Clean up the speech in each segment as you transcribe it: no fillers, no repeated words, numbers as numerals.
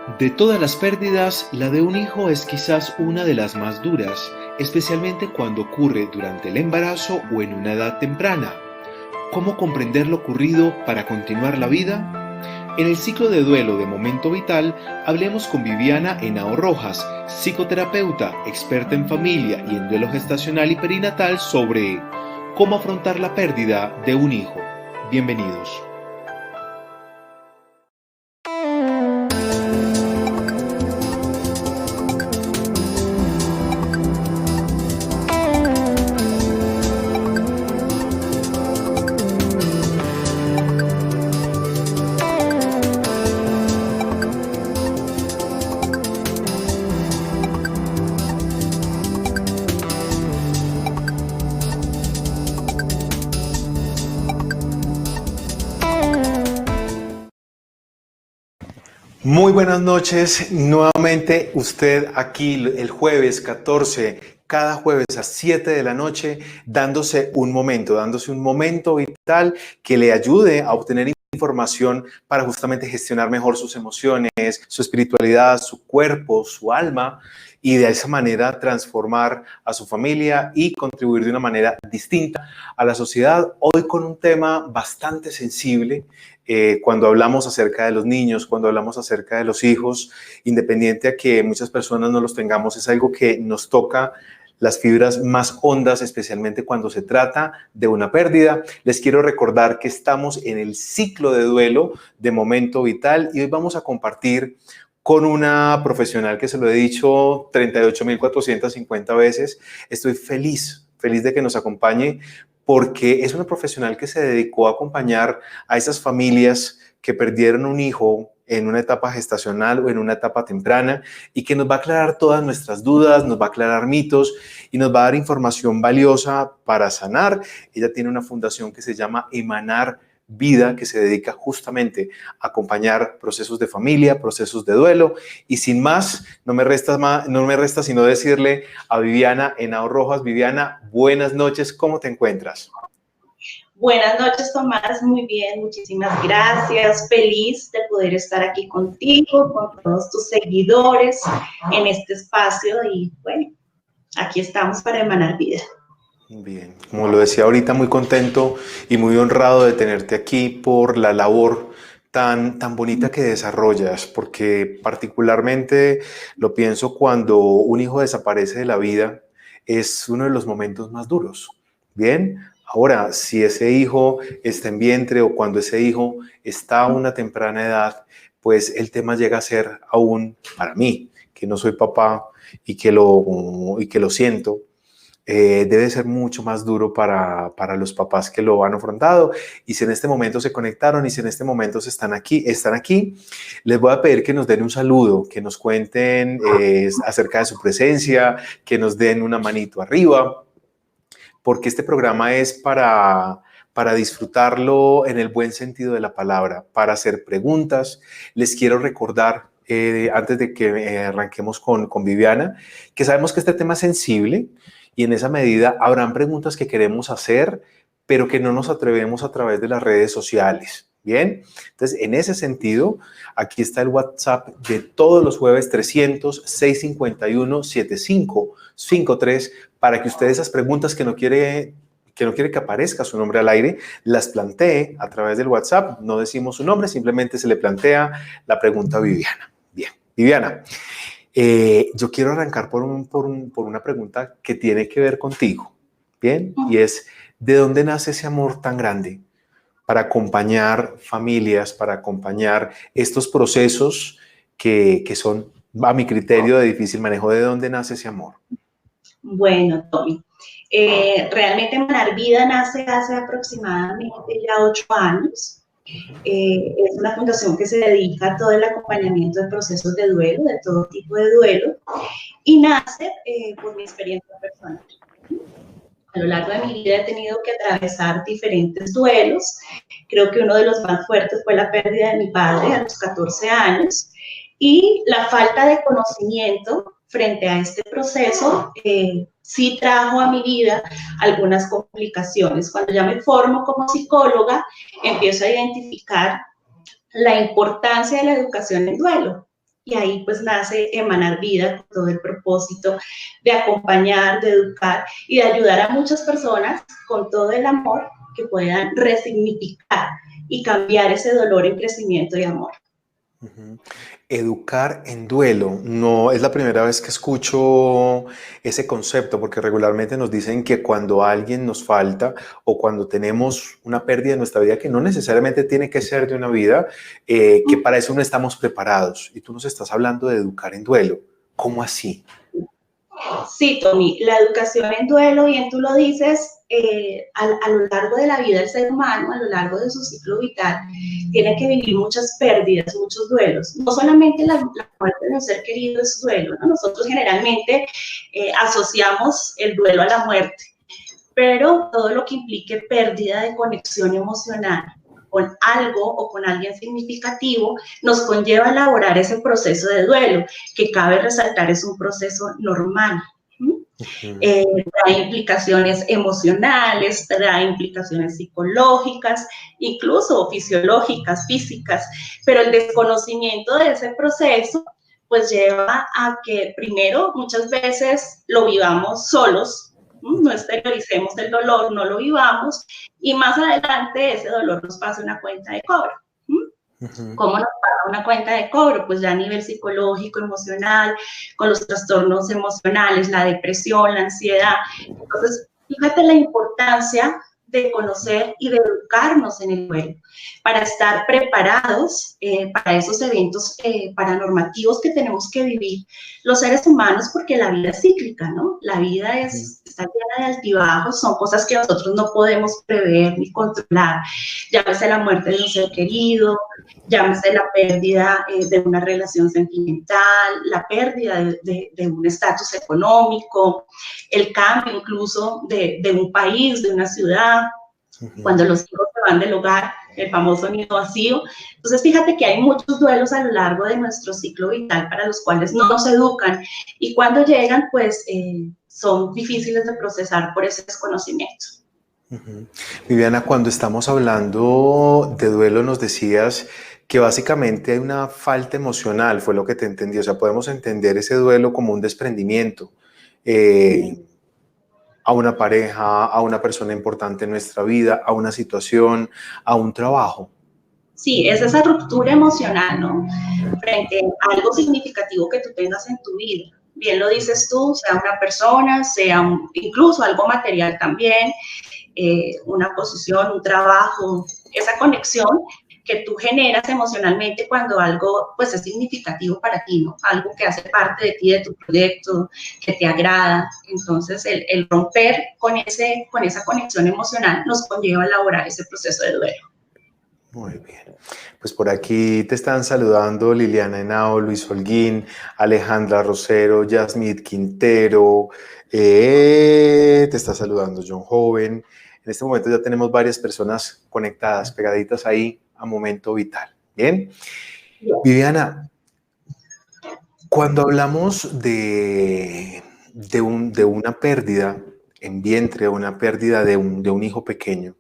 De todas las pérdidas, la de un hijo es quizás una de las más duras, especialmente cuando ocurre durante el embarazo o en una edad temprana. ¿Cómo comprender lo ocurrido para continuar la vida? En el ciclo de duelo de Momento Vital, hablemos con Viviana Henao Rojas, psicoterapeuta, experta en familia y en duelo gestacional y perinatal, sobre cómo afrontar la pérdida de un hijo. Bienvenidos. Muy buenas noches, nuevamente usted aquí el jueves 14, cada jueves a 7 de la noche, dándose un momento vital que le ayude a obtener información para justamente gestionar mejor sus emociones, su espiritualidad, su cuerpo, su alma, y de esa manera transformar a su familia y contribuir de una manera distinta a la sociedad. Hoy con un tema bastante sensible. Cuando hablamos acerca de los niños, cuando hablamos acerca de los hijos, independiente a que muchas personas no los tengamos, es algo que nos toca las fibras más hondas, especialmente cuando se trata de una pérdida. Les quiero recordar que estamos en el ciclo de duelo de Momento Vital y hoy vamos a compartir con una profesional que se lo he dicho 38.450 veces. Estoy feliz de que nos acompañe, porque es una profesional que se dedicó a acompañar a esas familias que perdieron un hijo en una etapa gestacional o en una etapa temprana, y que nos va a aclarar todas nuestras dudas, nos va a aclarar mitos y nos va a dar información valiosa para sanar. Ella tiene una fundación que se llama Emanar Vida, que se dedica justamente a acompañar procesos de familia, procesos de duelo. Y sin más, no me resta sino decirle a Viviana Henao Rojas. Viviana, buenas noches, ¿cómo te encuentras? Buenas noches, Tomás, muy bien, muchísimas gracias, feliz de poder estar aquí contigo, con todos tus seguidores en este espacio y bueno, aquí estamos para emanar vida. Bien, como lo decía ahorita, muy contento y muy honrado de tenerte aquí por la labor tan bonita que desarrollas, porque particularmente lo pienso cuando un hijo desaparece de la vida, es uno de los momentos más duros. Bien, ahora, si ese hijo está en vientre o cuando ese hijo está a una temprana edad, pues el tema llega a ser aún, para mí, que no soy papá y que lo siento, debe ser mucho más duro para los papás que lo han afrontado. Y si en este momento se conectaron y si en este momento están aquí, les voy a pedir que nos den un saludo, que nos cuenten acerca de su presencia, que nos den una manito arriba, porque este programa es para disfrutarlo en el buen sentido de la palabra, para hacer preguntas. Les quiero recordar, antes de que arranquemos con Viviana, que sabemos que este tema es sensible, y en esa medida habrán preguntas que queremos hacer, pero que no nos atrevemos a través de las redes sociales. Bien, entonces en ese sentido, aquí está el WhatsApp de todos los jueves: 300-651-7553, para que usted esas preguntas que no quiere que aparezca su nombre al aire, las plantee a través del WhatsApp. No decimos su nombre, simplemente se le plantea la pregunta a Viviana. Bien, Viviana, yo quiero arrancar por una pregunta que tiene que ver contigo, ¿bien? Y es, ¿de dónde nace ese amor tan grande para acompañar familias, para acompañar estos procesos que son, a mi criterio, de difícil manejo? ¿De dónde nace ese amor? Bueno, Tommy, realmente Emanar Vida nace hace aproximadamente ya 8 años. Es una fundación que se dedica a todo el acompañamiento de procesos de duelo, de todo tipo de duelo, y nace por mi experiencia personal. A lo largo de mi vida he tenido que atravesar diferentes duelos. Creo que uno de los más fuertes fue la pérdida de mi padre a los 14 años, y la falta de conocimiento frente a este proceso sí trajo a mi vida algunas complicaciones. Cuando ya me formo como psicóloga, empiezo a identificar la importancia de la educación en duelo. y ahí pues nace Emanar Vida con todo el propósito de acompañar, de educar y de ayudar a muchas personas con todo el amor que puedan resignificar y cambiar ese dolor en crecimiento y amor. Ujú. Educar en duelo. No es la primera vez que escucho ese concepto, porque regularmente nos dicen que cuando alguien nos falta o cuando tenemos una pérdida en nuestra vida, que no necesariamente tiene que ser de una vida, que para eso no estamos preparados. Y tú nos estás hablando de educar en duelo. ¿Cómo así? Sí, Tommy, la educación en duelo, bien tú lo dices, a lo largo de la vida del ser humano, a lo largo de su ciclo vital, tiene que vivir muchas pérdidas, muchos duelos. No solamente la muerte de un ser querido es duelo, ¿no? Nosotros generalmente asociamos el duelo a la muerte, pero todo lo que implique pérdida de conexión emocional con algo o con alguien significativo nos conlleva a elaborar ese proceso de duelo, que cabe resaltar es un proceso normal. Ujú. Trae implicaciones emocionales, trae implicaciones psicológicas, incluso fisiológicas, físicas, pero el desconocimiento de ese proceso pues lleva a que primero muchas veces lo vivamos solos, no exterioricemos el dolor, no lo vivamos y más adelante ese dolor nos pasa una cuenta de cobro. Ujú. ¿Cómo nos paga una cuenta de cobro? Pues ya a nivel psicológico, emocional, con los trastornos emocionales, la depresión, la ansiedad. Entonces, fíjate la importancia de conocer y de educarnos en el duelo para estar preparados para esos eventos paranormativos que tenemos que vivir los seres humanos, porque la vida es cíclica, ¿no? La vida está llena de altibajos, son cosas que nosotros no podemos prever ni controlar. Llámese la muerte de un ser querido, llámese la pérdida de una relación sentimental, la pérdida de un estatus económico, el cambio incluso de un país, de una ciudad, Ujú. cuando los hijos se van del hogar, el famoso nido vacío. Entonces, fíjate que hay muchos duelos a lo largo de nuestro ciclo vital para los cuales no nos educan y cuando llegan, pues son difíciles de procesar por ese desconocimiento. Ujú. Viviana, cuando estamos hablando de duelo, nos decías que básicamente hay una falta emocional, fue lo que te entendí. O sea, podemos entender ese duelo como un desprendimiento eh, a una pareja, a una persona importante en nuestra vida, a una situación, a un trabajo. Sí, es esa ruptura emocional, ¿no? Frente a algo significativo que tú tengas en tu vida. Bien lo dices tú, sea una persona, sea incluso algo material también, una posición, un trabajo, esa conexión que tú generas emocionalmente cuando algo pues es significativo para ti, ¿no? Algo que hace parte de ti, de tu proyecto, que te agrada. Entonces el romper con esa conexión emocional nos conlleva a elaborar ese proceso de duelo. Muy bien. Pues por aquí te están saludando Liliana Henao, Luis Holguín, Alejandra Rosero, Yasmith Quintero, te está saludando John Joven. En este momento ya tenemos varias personas conectadas, pegaditas ahí a Momento Vital. Bien. Viviana, cuando hablamos de una pérdida en vientre, una pérdida de un hijo pequeño,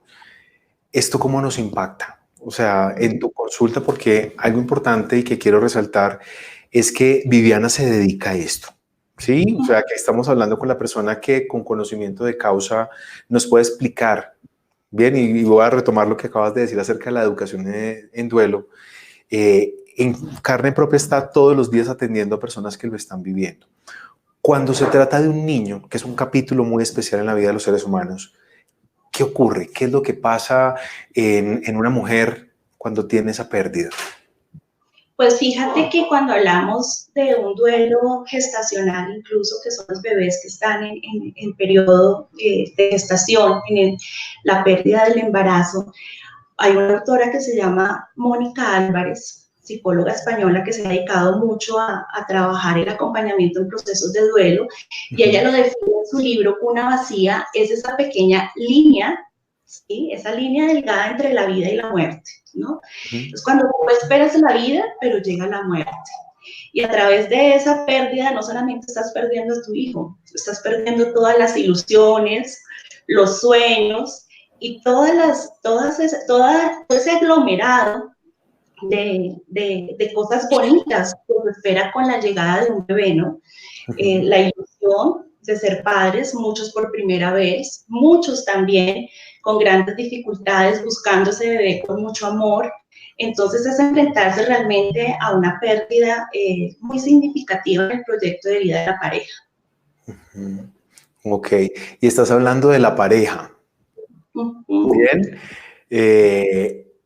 ¿esto cómo nos impacta? O sea, en tu consulta, porque algo importante y que quiero resaltar es que Viviana se dedica a esto, ¿sí? O sea, que estamos hablando con la persona que con conocimiento de causa nos puede explicar, bien, y voy a retomar lo que acabas de decir acerca de la educación en duelo. En carne propia está todos los días atendiendo a personas que lo están viviendo. Cuando se trata de un niño, que es un capítulo muy especial en la vida de los seres humanos, ¿qué ocurre? ¿Qué es lo que pasa en una mujer cuando tiene esa pérdida? Pues fíjate que cuando hablamos de un duelo gestacional, incluso que son los bebés que están en periodo de gestación, la pérdida del embarazo, hay una autora que se llama Mónica Álvarez, psicóloga española que se ha dedicado mucho a trabajar el acompañamiento en procesos de duelo, y ella lo define en su libro Cuna Vacía, es esa pequeña línea, ¿sí? Esa línea delgada entre la vida y la muerte, ¿no? Es cuando tú esperas la vida, pero llega la muerte. Y a través de esa pérdida no solamente estás perdiendo a tu hijo, estás perdiendo todas las ilusiones, los sueños y todo ese aglomerado de cosas bonitas que se espera con la llegada de un bebé, ¿no? La ilusión de ser padres, muchos por primera vez, muchos también con grandes dificultades, buscando ese bebé con mucho amor. Entonces es enfrentarse realmente a una pérdida muy significativa en el proyecto de vida de la pareja. Ok, y estás hablando de la pareja. Bien,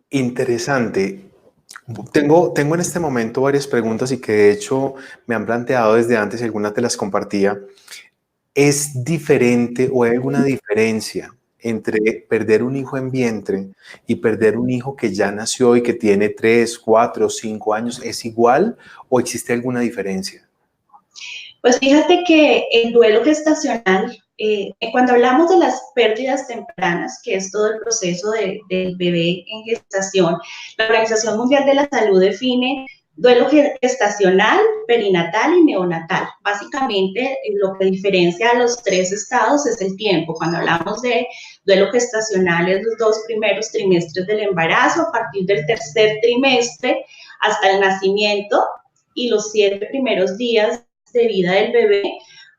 interesante. Tengo en este momento varias preguntas y que de hecho me han planteado desde antes y algunas te las compartía. ¿Es diferente o hay alguna diferencia entre perder un hijo en vientre y perder un hijo que ya nació y que tiene 3, 4, 5 años? ¿Es igual o existe alguna diferencia? Pues fíjate que el duelo gestacional, cuando hablamos de las pérdidas tempranas, que es todo el proceso del bebé en gestación, la Organización Mundial de la Salud define duelo gestacional, perinatal y neonatal. Básicamente, lo que diferencia a los tres estados es el tiempo. Cuando hablamos de duelo gestacional, es los 2 primeros trimestres del embarazo, a partir del tercer trimestre hasta el nacimiento, y los 7 primeros días de vida del bebé,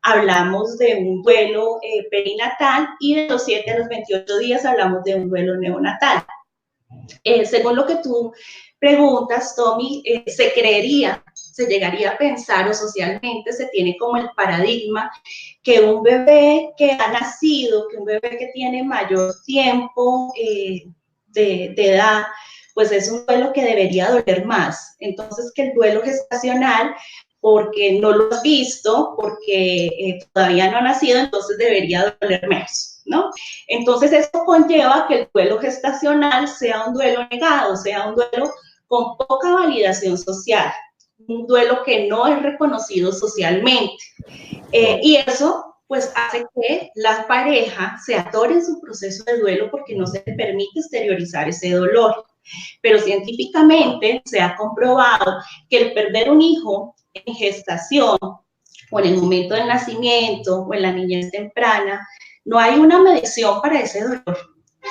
hablamos de un duelo perinatal, y de los 7 a los 28 días hablamos de un duelo neonatal. Según lo que tú preguntas, Tommy, se llegaría a pensar, o socialmente se tiene como el paradigma, que un bebé que ha nacido, que un bebé que tiene mayor tiempo de edad, pues es un duelo que debería doler más. Entonces, que el duelo gestacional, porque no lo has visto, porque todavía no ha nacido, entonces debería doler menos, ¿no? Entonces, esto conlleva que el duelo gestacional sea un duelo negado, sea un duelo con poca validación social, un duelo que no es reconocido socialmente. Y eso pues hace que la pareja se atore en su proceso de duelo porque no se le permite exteriorizar ese dolor. Pero científicamente se ha comprobado que el perder un hijo en gestación o en el momento del nacimiento o en la niñez temprana, no hay una medición para ese dolor.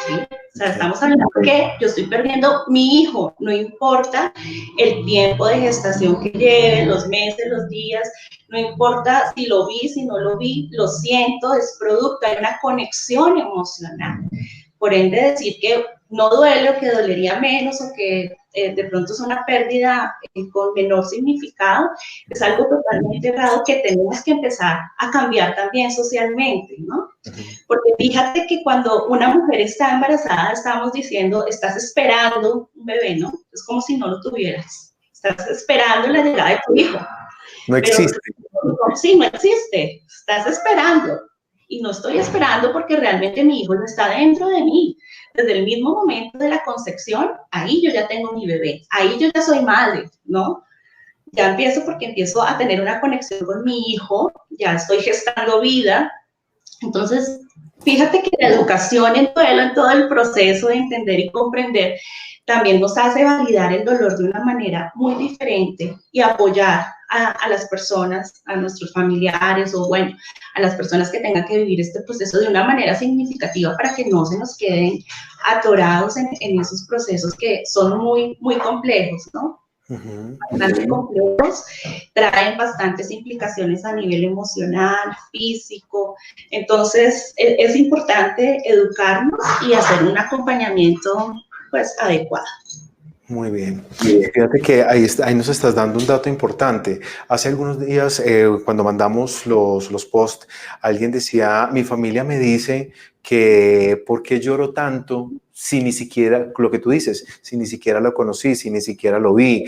¿Sí? O sea, estamos hablando que yo estoy perdiendo mi hijo, no importa el tiempo de gestación que lleve, los meses, los días, no importa si lo vi, si no lo vi, lo siento, es producto, hay una conexión emocional. Por ende, decir que no duele o que dolería menos o que de pronto es una pérdida con menor significado, es algo totalmente errado que tenemos que empezar a cambiar también socialmente, ¿no? Porque fíjate que cuando una mujer está embarazada, estamos diciendo, estás esperando un bebé, ¿no? Es como si no lo tuvieras. Estás esperando la llegada de tu hijo. No existe. Pero, sí, no existe. Estás esperando. Y no estoy esperando porque realmente mi hijo no está dentro de mí. Desde el mismo momento de la concepción, ahí yo ya tengo mi bebé. Ahí yo ya soy madre, ¿no? Ya empiezo porque empiezo a tener una conexión con mi hijo, ya estoy gestando vida. Entonces, fíjate que la educación en todo el proceso de entender y comprender también nos hace validar el dolor de una manera muy diferente y apoyar a las personas, a nuestros familiares o bueno, a las personas que tengan que vivir este proceso de una manera significativa para que no se nos queden atorados en esos procesos que son muy, muy complejos, ¿no? Bastante complejos, traen bastantes implicaciones a nivel emocional, físico. Entonces, es importante educarnos y hacer un acompañamiento, pues, adecuado. Muy bien. Fíjate que ahí nos estás dando un dato importante. Hace algunos días, cuando mandamos los posts, alguien decía, mi familia me dice que ¿por qué lloro tanto si ni siquiera, lo que tú dices, si ni siquiera lo conocí, si ni siquiera lo vi?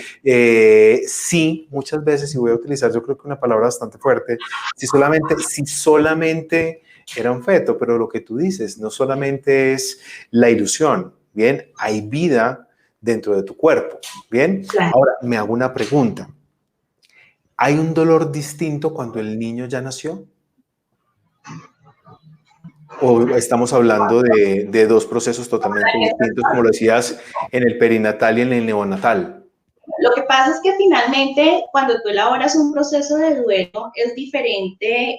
Sí, muchas veces, y voy a utilizar yo creo que una palabra bastante fuerte, si solamente era un feto, pero lo que tú dices no solamente es la ilusión, ¿bien? Hay vida dentro de tu cuerpo, ¿bien? Claro. Ahora, me hago una pregunta. ¿Hay un dolor distinto cuando el niño ya nació? ¿O estamos hablando de dos procesos totalmente distintos, como lo decías, en el perinatal y en el neonatal? Lo que pasa es que finalmente cuando tú elaboras un proceso de duelo es diferente,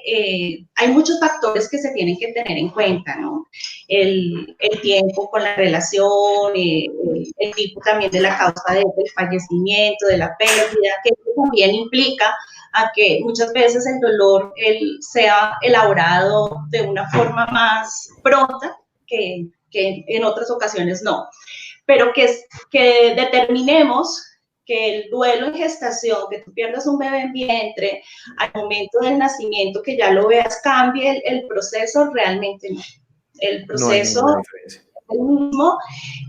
hay muchos factores que se tienen que tener en cuenta, ¿no? El tiempo con la relación, el tipo también de la causa del fallecimiento, de la pérdida, que eso también implica a que muchas veces el dolor sea elaborado de una forma más pronta que en otras ocasiones no. Pero que determinemos que el duelo en gestación, que tú pierdas un bebé en vientre, al momento del nacimiento, que ya lo veas, cambie el proceso, realmente no. El No hay proceso ninguna diferencia. es el mismo,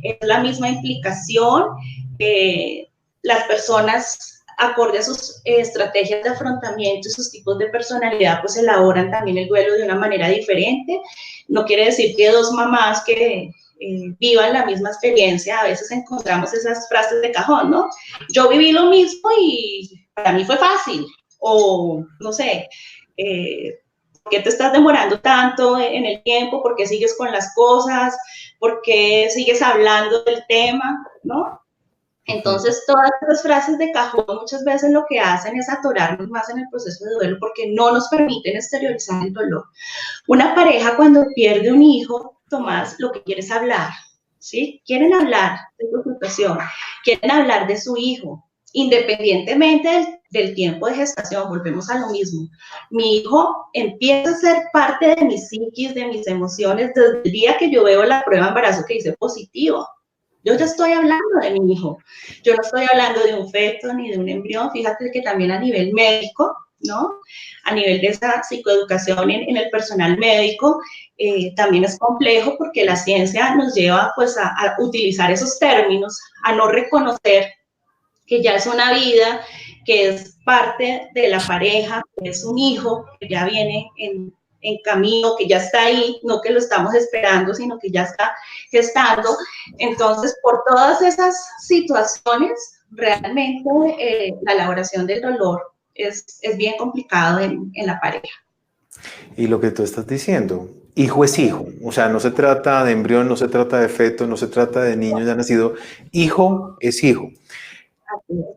es la misma implicación. Las personas, acorde a sus estrategias de afrontamiento y sus tipos de personalidad, pues elaboran también el duelo de una manera diferente. No quiere decir que dos mamás que vivan la misma experiencia, a veces encontramos esas frases de cajón, ¿no? Yo viví lo mismo y para mí fue fácil, o no sé, ¿por qué te estás demorando tanto en el tiempo? ¿Por qué sigues con las cosas? ¿Por qué sigues hablando del tema? ¿No? Entonces, todas esas frases de cajón muchas veces lo que hacen es atorarnos más en el proceso de duelo porque no nos permiten exteriorizar el dolor. Una pareja cuando pierde un hijo, Tomás, lo que quiere es hablar, ¿sí? Quieren hablar de su situación, quieren hablar de su hijo, independientemente del tiempo de gestación, volvemos a lo mismo. Mi hijo empieza a ser parte de mi psiquis, de mis emociones, desde el día que yo veo la prueba de embarazo que dice positivo. Yo ya estoy hablando de mi hijo. Yo no estoy hablando de un feto ni de un embrión. Fíjate que también a nivel médico, ¿no? A nivel de esa psicoeducación en el personal médico, también es complejo porque la ciencia nos lleva pues a utilizar esos términos, a no reconocer que ya es una vida, que es parte de la pareja, que es un hijo, que ya viene en camino, que ya está ahí, no que lo estamos esperando, sino que ya está gestando. Entonces, por todas esas situaciones, realmente la elaboración del dolor es bien complicado en la pareja. Y lo que tú estás diciendo, hijo es hijo, o sea, no se trata de embrión, no se trata de feto, no se trata de niño ya nacido, hijo es hijo.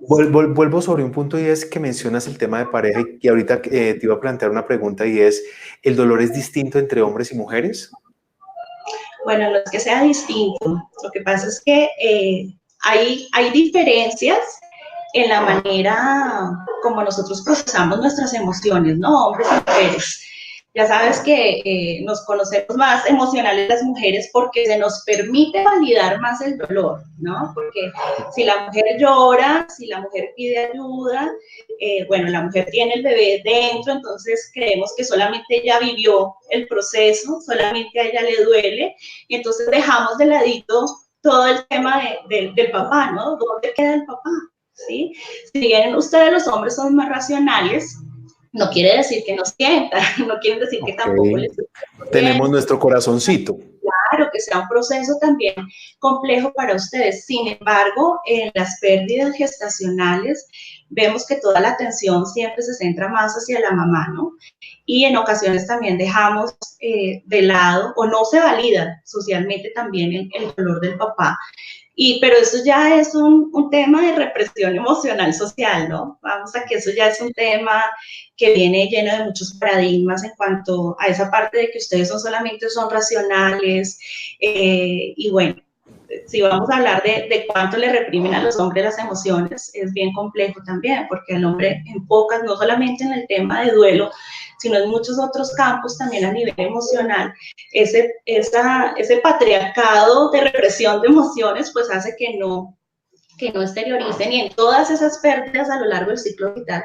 Vuelvo sobre un punto y es que mencionas el tema de pareja y ahorita te iba a plantear una pregunta y es, ¿el dolor es distinto entre hombres y mujeres? Bueno, no es que sea distinto, lo que pasa es que hay diferencias en la manera como nosotros procesamos nuestras emociones, ¿no? Hombres y mujeres. Ya sabes que nos conocemos más emocionales las mujeres porque se nos permite validar más el dolor, ¿no? Porque si la mujer llora, si la mujer pide ayuda, bueno, la mujer tiene el bebé dentro, entonces creemos que solamente ella vivió el proceso, solamente a ella le duele, y entonces dejamos de ladito todo el tema del papá, ¿no? ¿Dónde queda el papá? ¿Sí? Si bien ustedes los hombres son más racionales, no quiere decir que no sientan, no quiere decir que tampoco les tenemos nuestro corazoncito. Claro, que sea un proceso también complejo para ustedes. Sin embargo, en las pérdidas gestacionales vemos que toda la atención siempre se centra más hacia la mamá, ¿no? Y en ocasiones también dejamos de lado o no se valida socialmente también el dolor del papá. Pero eso ya es un tema de represión emocional social, ¿no? Vamos a que eso ya es un tema que viene lleno de muchos paradigmas en cuanto a esa parte de que ustedes solamente son racionales. Y bueno, si vamos a hablar de cuánto le reprimen a los hombres las emociones, es bien complejo también, porque el hombre enfoca no solamente en el tema de duelo, sino en muchos otros campos también a nivel emocional. Ese patriarcado de represión de emociones pues hace que no exterioricen, y en todas esas pérdidas a lo largo del ciclo vital,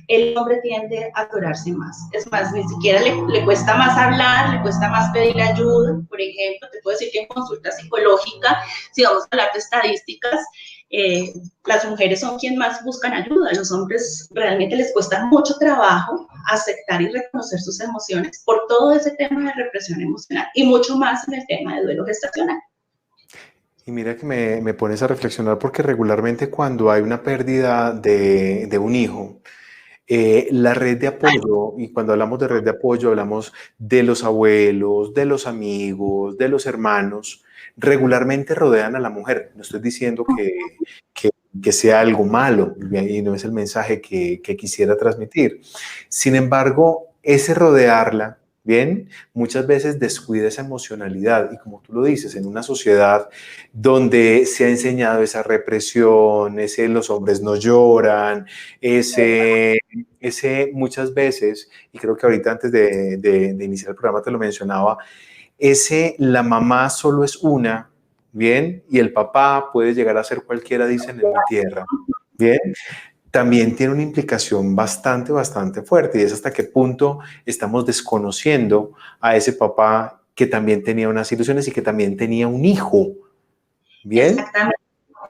el hombre tiende a atorarse más. Es más, ni siquiera le cuesta más hablar, le cuesta más pedir ayuda. Por ejemplo, te puedo decir que en consulta psicológica, si vamos a hablar de estadísticas, las mujeres son quienes más buscan ayuda. A los hombres realmente les cuesta mucho trabajo aceptar y reconocer sus emociones por todo ese tema de represión emocional y mucho más en el tema de duelo gestacional. Y mira que me pones a reflexionar porque regularmente cuando hay una pérdida de un hijo, la red de apoyo, y cuando hablamos de red de apoyo hablamos de los abuelos, de los amigos, de los hermanos, regularmente rodean a la mujer. No estoy diciendo que que sea algo malo, y no es el mensaje que quisiera transmitir. Sin embargo, ese rodearla, bien, muchas veces descuida esa emocionalidad y como tú lo dices, en una sociedad donde se ha enseñado esa represión, ese los hombres no lloran, ese muchas veces, y creo que ahorita antes de iniciar el programa te lo mencionaba, ese la mamá solo es una, bien, y el papá puede llegar a ser cualquiera, dicen en mi tierra, bien, también tiene una implicación bastante fuerte y es hasta qué punto estamos desconociendo a ese papá que también tenía unas ilusiones y que también tenía un hijo, ¿bien? Exactamente.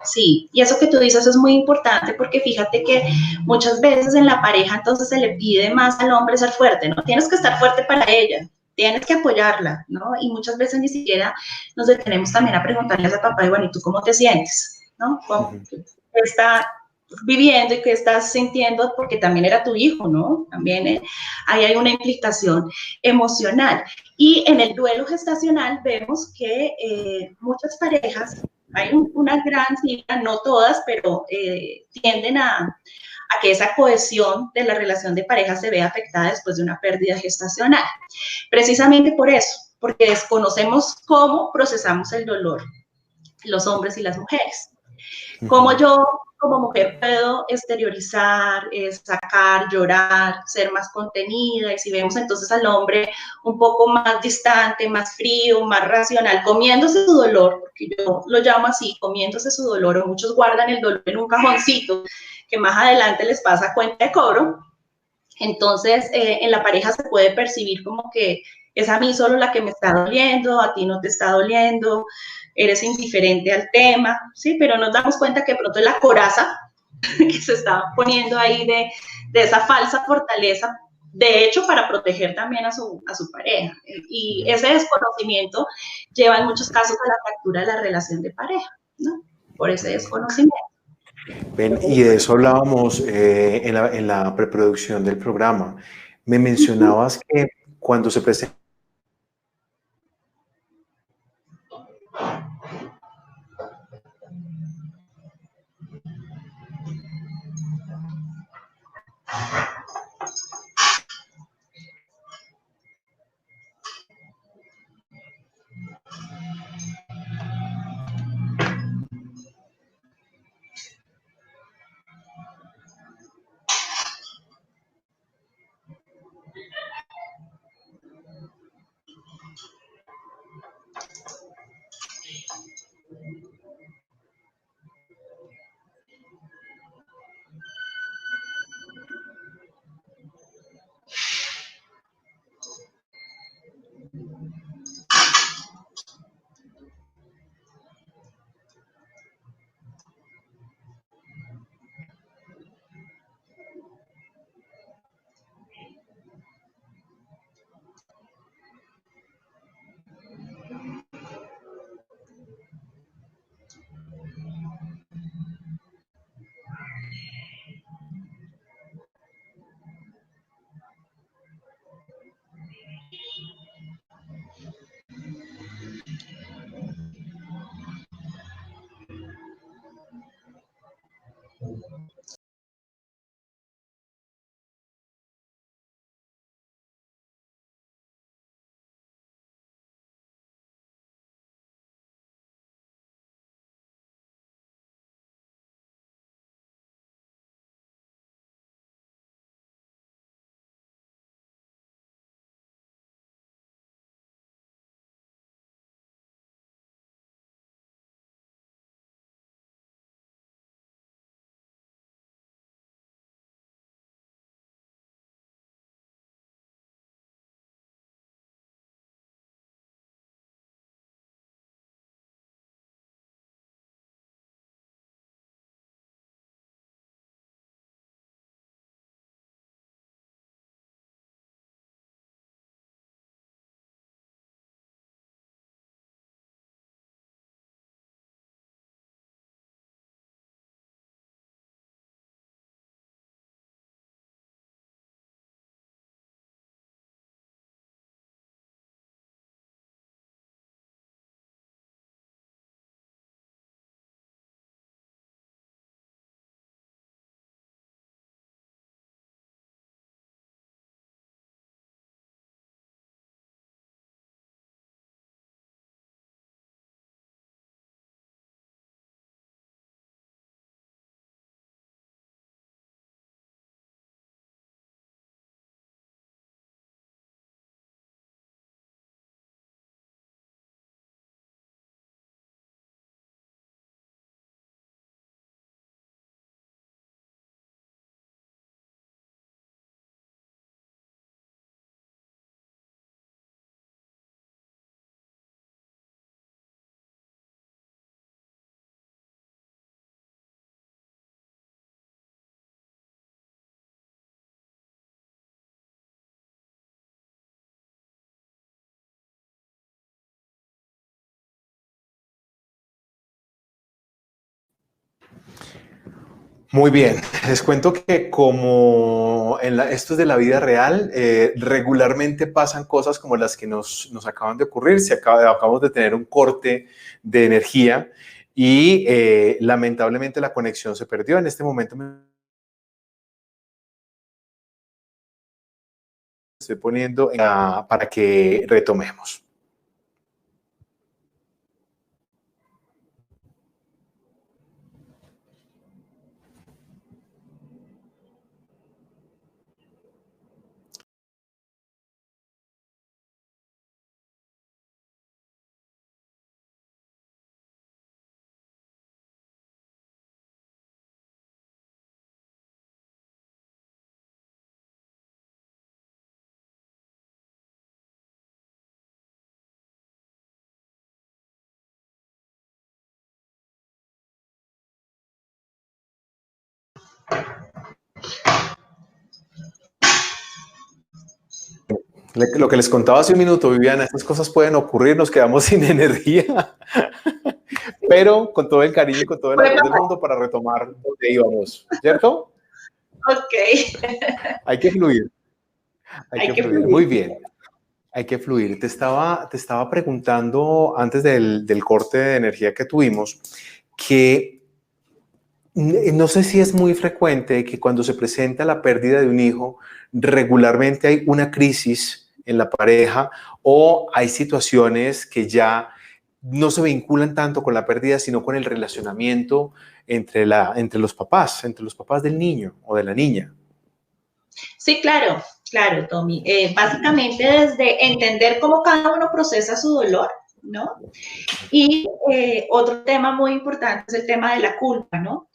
Sí, y eso que tú dices es muy importante porque fíjate que muchas veces en la pareja entonces se le pide más al hombre ser fuerte, ¿no? Tienes que estar fuerte para ella, tienes que apoyarla, ¿no? Y muchas veces ni siquiera nos detenemos también a preguntarle a ese papá, y bueno, ¿y tú cómo te sientes? ¿No? ¿Cómo está viviendo y qué estás sintiendo? Porque también era tu hijo, ¿no? También ahí hay una implicación emocional. Y en el duelo gestacional vemos que muchas parejas hay una gran cifra, no todas, pero tienden a que esa cohesión de la relación de pareja se vea afectada después de una pérdida gestacional. Precisamente por eso, porque desconocemos cómo procesamos el dolor, los hombres y las mujeres. Cómo yo como mujer puedo exteriorizar, sacar, llorar, ser más contenida, y si vemos entonces al hombre un poco más distante, más frío, más racional, comiéndose su dolor, porque yo lo llamo así, comiéndose su dolor, o muchos guardan el dolor en un cajoncito que más adelante les pasa a cuenta de cobro, entonces en la pareja se puede percibir como que es a mí solo la que me está doliendo, a ti no te está doliendo, eres indiferente al tema, ¿sí? Pero nos damos cuenta que de pronto es la coraza que se está poniendo ahí de esa falsa fortaleza, de hecho, para proteger también a su pareja. Y ese desconocimiento lleva en muchos casos a la fractura de la relación de pareja, ¿no? Por ese desconocimiento. Ven, y de eso hablábamos en la preproducción del programa. Me mencionabas que cuando se presenta Muy bien, les cuento que como esto es de la vida real, regularmente pasan cosas como las que nos acaban de ocurrir. Acabamos de tener un corte de energía y lamentablemente la conexión se perdió. En este momento me estoy poniendo para que retomemos. Lo que les contaba hace un minuto, Viviana, estas cosas pueden ocurrir, nos quedamos sin energía, pero con todo el cariño y con todo el amor del mundo para retomar donde íbamos, ¿cierto? Ok. Hay que fluir, hay Hay que que fluir. fluir. Muy bien, hay que fluir. Te estaba preguntando antes del corte de energía que tuvimos que no sé si es muy frecuente que cuando se presenta la pérdida de un hijo, regularmente hay una crisis en la pareja o hay situaciones que ya no se vinculan tanto con la pérdida, sino con el relacionamiento entre los papás del niño o de la niña. Sí, claro, claro, Tommy. Básicamente desde entender cómo cada uno procesa su dolor, ¿no? Y otro tema muy importante es el tema de la culpa, ¿no?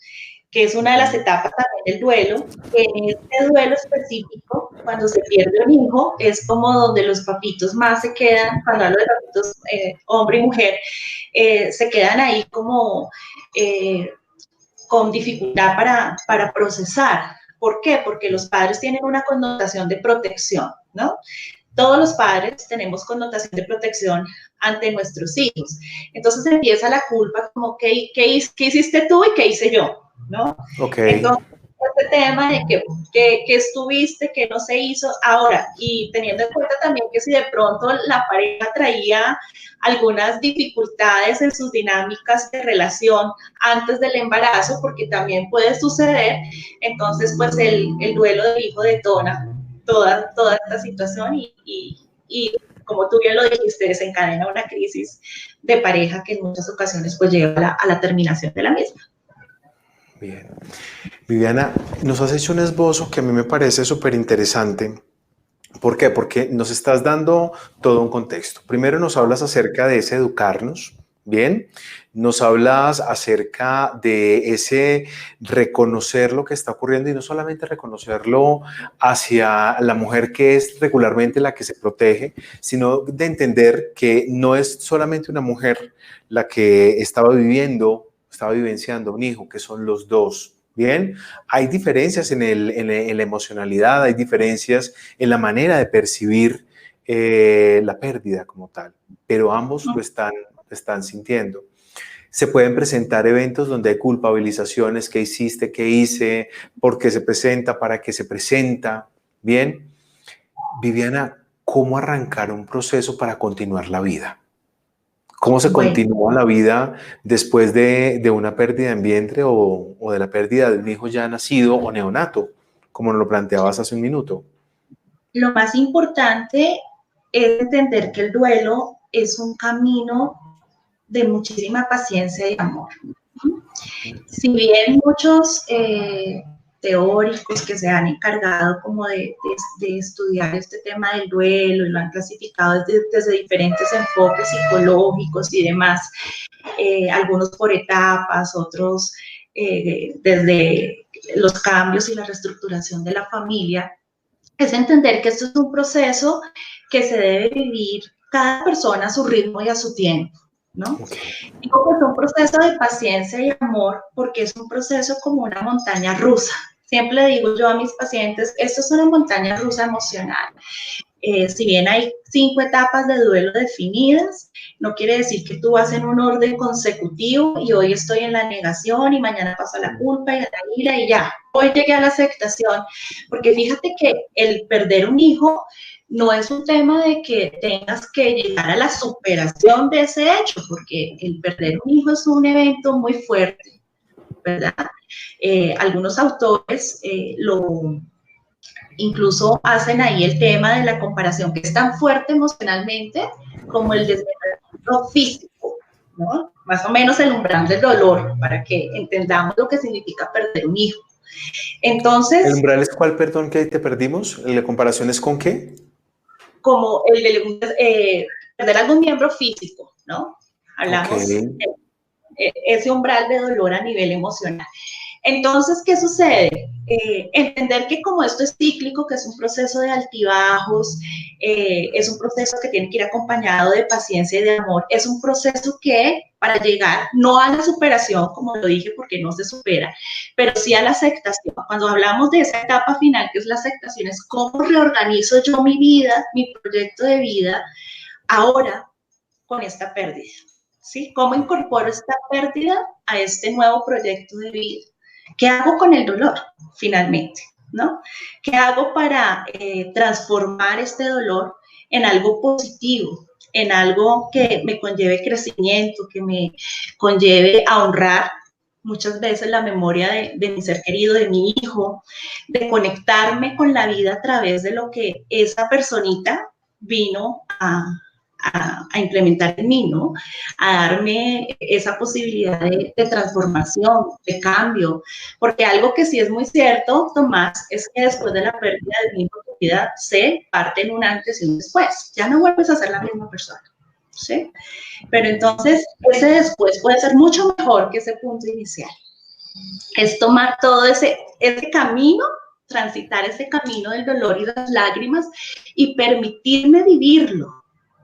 Que es una de las etapas también del duelo. En este duelo específico, cuando se pierde un hijo, es como donde los papitos más se quedan, cuando hablo de papitos, hombre y mujer, se quedan ahí como con dificultad para procesar. ¿Por qué? Porque los padres tienen una connotación de protección, ¿no? Todos los padres tenemos connotación de protección ante nuestros hijos. Entonces empieza la culpa como, ¿qué hiciste tú y qué hice yo? ¿No? Ok. Entonces, este tema de que estuviste, que no se hizo ahora, y teniendo en cuenta también que si de pronto la pareja traía algunas dificultades en sus dinámicas de relación antes del embarazo, porque también puede suceder, entonces pues el duelo del hijo detona toda esta situación y como tú bien lo dijiste, desencadena una crisis de pareja que en muchas ocasiones pues lleva a la terminación de la misma. Bien. Viviana, nos has hecho un esbozo que a mí me parece súper interesante. ¿Por qué? Porque nos estás dando todo un contexto. Primero nos hablas acerca de ese educarnos, ¿bien? Nos hablas acerca de ese reconocer lo que está ocurriendo y no solamente reconocerlo hacia la mujer que es regularmente la que se protege, sino de entender que no es solamente una mujer la que estaba vivenciando un hijo, que son los dos. Bien, hay diferencias en la emocionalidad, hay diferencias en la manera de percibir la pérdida como tal, pero ambos lo están sintiendo. Se pueden presentar eventos donde hay culpabilizaciones, qué hiciste, qué hice, por qué se presenta, para qué se presenta. Bien, Viviana, ¿cómo arrancar un proceso para continuar la vida? ¿Cómo se Bueno, continúa la vida después de una pérdida en vientre o de la pérdida de un hijo ya nacido o neonato, como nos lo planteabas hace un minuto? lo más importante es entender que el duelo es un camino de muchísima paciencia y amor. Si bien muchos teóricos que se han encargado como de estudiar este tema del duelo y lo han clasificado desde diferentes enfoques psicológicos y demás, algunos por etapas, otros desde los cambios y la reestructuración de la familia, es entender que esto es un proceso que se debe vivir cada persona a su ritmo y a su tiempo, ¿no? Okay. Digo que es un proceso de paciencia y amor porque es un proceso como una montaña rusa. Siempre le digo yo a mis pacientes, esto es una montaña rusa emocional. Si bien hay 5 etapas de duelo definidas, no quiere decir que tú vas en un orden consecutivo y hoy estoy en la negación y mañana paso a la culpa y a la ira y ya, hoy llegué a la aceptación, porque fíjate que el perder un hijo no es un tema de que tengas que llegar a la superación de ese hecho, porque el perder un hijo es un evento muy fuerte, ¿verdad? Algunos autores incluso hacen ahí el tema de la comparación, que es tan fuerte emocionalmente como el desmembramiento físico, ¿no? Más o menos el umbral del dolor, para que entendamos lo que significa perder un hijo. Entonces, ¿El umbral es cuál, perdón, que ahí te perdimos? ¿La comparación es con qué? como el de perder algún miembro físico, ¿no? Hablamos Okay. Ese umbral de dolor a nivel emocional. Entonces, ¿qué sucede? Entender que como esto es cíclico, que es un proceso de altibajos, es un proceso que tiene que ir acompañado de paciencia y de amor, es un proceso que para llegar no a la superación, como lo dije, porque no se supera, pero sí a la aceptación. Cuando hablamos de esa etapa final, que es la aceptación, es cómo reorganizo yo mi vida, mi proyecto de vida, ahora con esta pérdida. ¿Sí? ¿Cómo incorporo esta pérdida a este nuevo proyecto de vida? ¿Qué hago con el dolor, finalmente? ¿No? ¿Qué hago para transformar este dolor en algo positivo, en algo que me conlleve crecimiento, que me conlleve a honrar muchas veces la memoria de mi ser querido, de mi hijo, de conectarme con la vida a través de lo que esa personita vino a implementar en mí, ¿no? A darme esa posibilidad de transformación, de cambio, porque algo que sí es muy cierto, Tomás, es que después de la pérdida de mi hijo, tu vida se parte en un antes y un después, ya no vuelves a ser la misma persona, ¿sí? Pero entonces, ese después puede ser mucho mejor que ese punto inicial, es tomar todo ese camino, transitar ese camino del dolor y las lágrimas y permitirme vivirlo,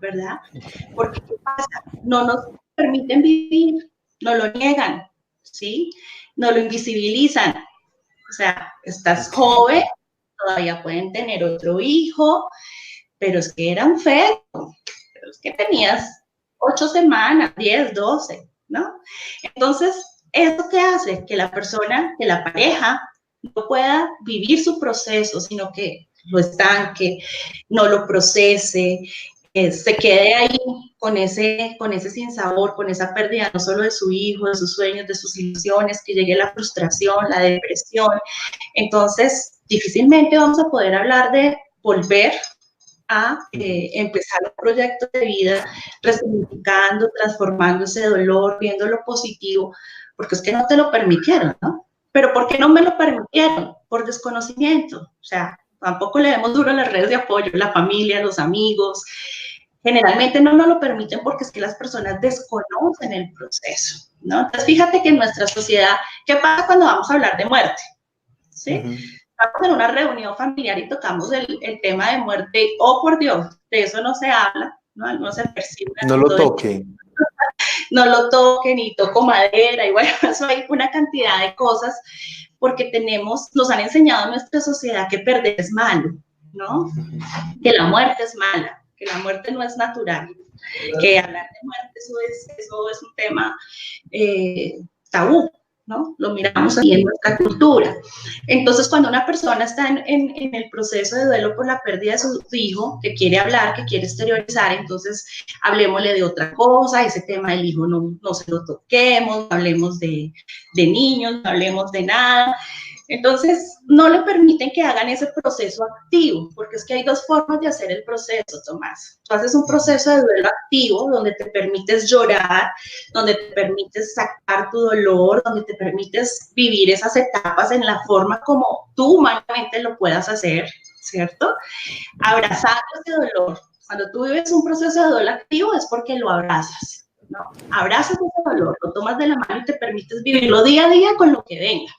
¿verdad? Porque ¿qué pasa? No nos permiten vivir, no lo niegan, ¿sí? No lo invisibilizan. O sea, estás joven, todavía pueden tener otro hijo, pero es que era un feto, pero es que tenías 8 semanas, 10, 12, ¿no? Entonces, ¿eso qué hace? Que la persona, que la pareja, no pueda vivir su proceso, sino que lo estanque, no lo procese, se quede ahí con ese sinsabor, con esa pérdida no solo de su hijo, de sus sueños, de sus ilusiones, que llegue la frustración, la depresión. Entonces, difícilmente vamos a poder hablar de volver a empezar un proyecto de vida, resignificando, transformando ese dolor, viendo lo positivo, porque es que no te lo permitieron, ¿no? Pero ¿por qué no me lo permitieron? Por desconocimiento. O sea, tampoco le demos duro a las redes de apoyo, la familia, los amigos. Generalmente no nos lo permiten porque es que las personas desconocen el proceso, ¿no? Entonces, fíjate que en nuestra sociedad, ¿qué pasa cuando vamos a hablar de muerte? ¿Sí? Estamos en una reunión familiar y tocamos el tema de muerte. Oh, por Dios, de eso no se habla, ¿no? No se percibe. No lo toque. No lo toquen y toco madera y bueno, eso hay una cantidad de cosas porque nos han enseñado en nuestra sociedad que perder es malo, ¿no? Que la muerte es mala, que la muerte no es natural, que hablar de muerte eso es un tema tabú, ¿no? Lo miramos así en nuestra cultura. Entonces, cuando una persona está en el proceso de duelo por la pérdida de su hijo, que quiere hablar, que quiere exteriorizar, entonces hablemosle de otra cosa, ese tema del hijo no se lo toquemos, no hablemos de niños, no hablemos de nada. Entonces, no le permiten que hagan ese proceso activo, porque es que hay 2 formas de hacer el proceso, Tomás. Tú haces un proceso de duelo activo, donde te permites llorar, donde te permites sacar tu dolor, donde te permites vivir esas etapas en la forma como tú humanamente lo puedas hacer, ¿cierto? Abrazar ese dolor. Cuando tú vives un proceso de duelo activo es porque lo abrazas, ¿no? Abrazas ese dolor, lo tomas de la mano y te permites vivirlo día a día con lo que venga.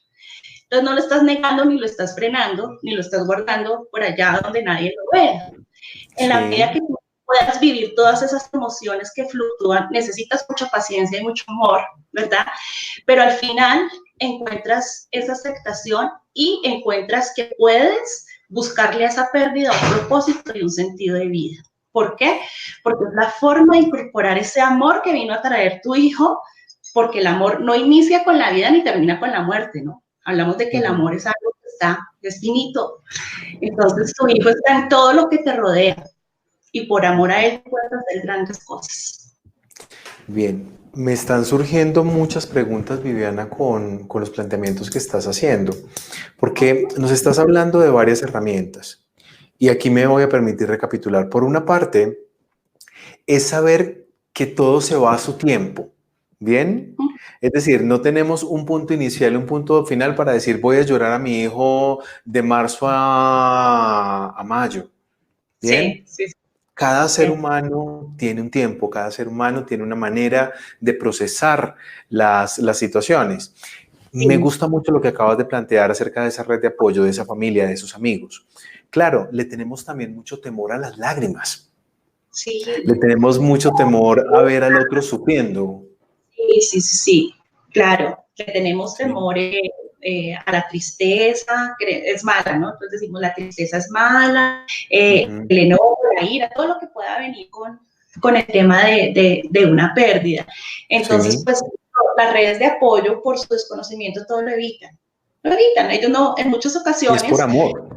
Entonces no lo estás negando, ni lo estás frenando, ni lo estás guardando por allá donde nadie lo vea. En la medida que tú puedas vivir todas esas emociones que fluctúan, necesitas mucha paciencia y mucho amor, ¿verdad? Pero al final encuentras esa aceptación y encuentras que puedes buscarle a esa pérdida un propósito y un sentido de vida. ¿Por qué? Porque es la forma de incorporar ese amor que vino a traer tu hijo, porque el amor no inicia con la vida ni termina con la muerte, ¿no? Hablamos de que el amor es algo que es finito. Entonces tu hijo está en todo lo que te rodea y por amor a él puedes hacer grandes cosas. Bien, me están surgiendo muchas preguntas, Viviana, con los planteamientos que estás haciendo, porque nos estás hablando de varias herramientas. Y aquí me voy a permitir recapitular. Por una parte, es saber que todo se va a su tiempo, ¿bien? Es decir, no tenemos un punto inicial y un punto final para decir voy a llorar a mi hijo de marzo a mayo, ¿bien? Sí, sí. Cada ser humano tiene un tiempo, cada ser humano tiene una manera de procesar las situaciones. Sí. Me gusta mucho lo que acabas de plantear acerca de esa red de apoyo, de esa familia, de esos amigos. Claro, le tenemos también mucho temor a las lágrimas. Sí. Le tenemos mucho temor a ver al otro sufriendo. Sí, claro. Le tenemos temor a la tristeza, que es mala, ¿no? Entonces decimos la tristeza es mala, el enojo, la ira, todo lo que pueda venir con el tema de una pérdida. Entonces, pues las redes de apoyo por su desconocimiento todo lo evitan. Lo evitan, ellos no, en muchas ocasiones. Y es por amor.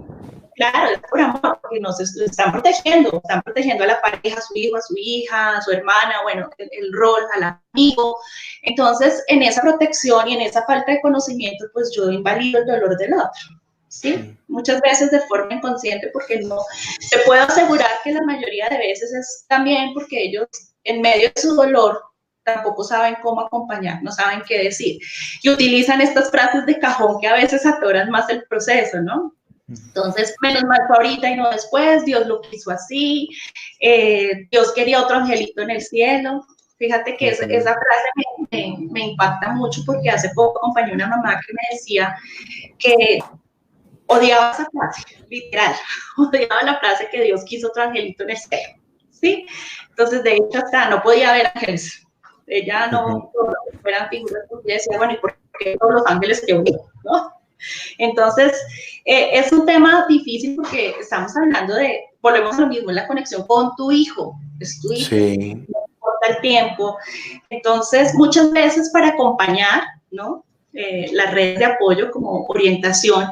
Claro, es por amor, porque nos están protegiendo a la pareja, a su hijo, a su hija, a su hermana, bueno, el rol, al amigo. Entonces, en esa protección y en esa falta de conocimiento, pues yo invalido el dolor del otro, ¿sí? Muchas veces de forma inconsciente, porque no, te puedo asegurar que la mayoría de veces es también porque ellos, en medio de su dolor, tampoco saben cómo acompañar, no saben qué decir. Y utilizan estas frases de cajón que a veces atoran más el proceso, ¿no? Entonces, menos mal fue ahorita y no después, Dios lo quiso así, Dios quería otro angelito en el cielo. Fíjate que esa frase me impacta mucho porque hace poco acompañé a una mamá que me decía que odiaba esa frase, literal, odiaba la frase que Dios quiso otro angelito en el cielo, ¿sí? Entonces, de hecho, hasta no podía ver ángeles. Ella no, eran figuras, porque decía, bueno, ¿y por qué todos los ángeles que uní, no? Entonces, es un tema difícil porque estamos hablando de, volvemos a lo mismo, la conexión con tu hijo, es tu hijo, sí. No importa el tiempo. Entonces, muchas veces para acompañar, ¿no? Las redes de apoyo como orientación,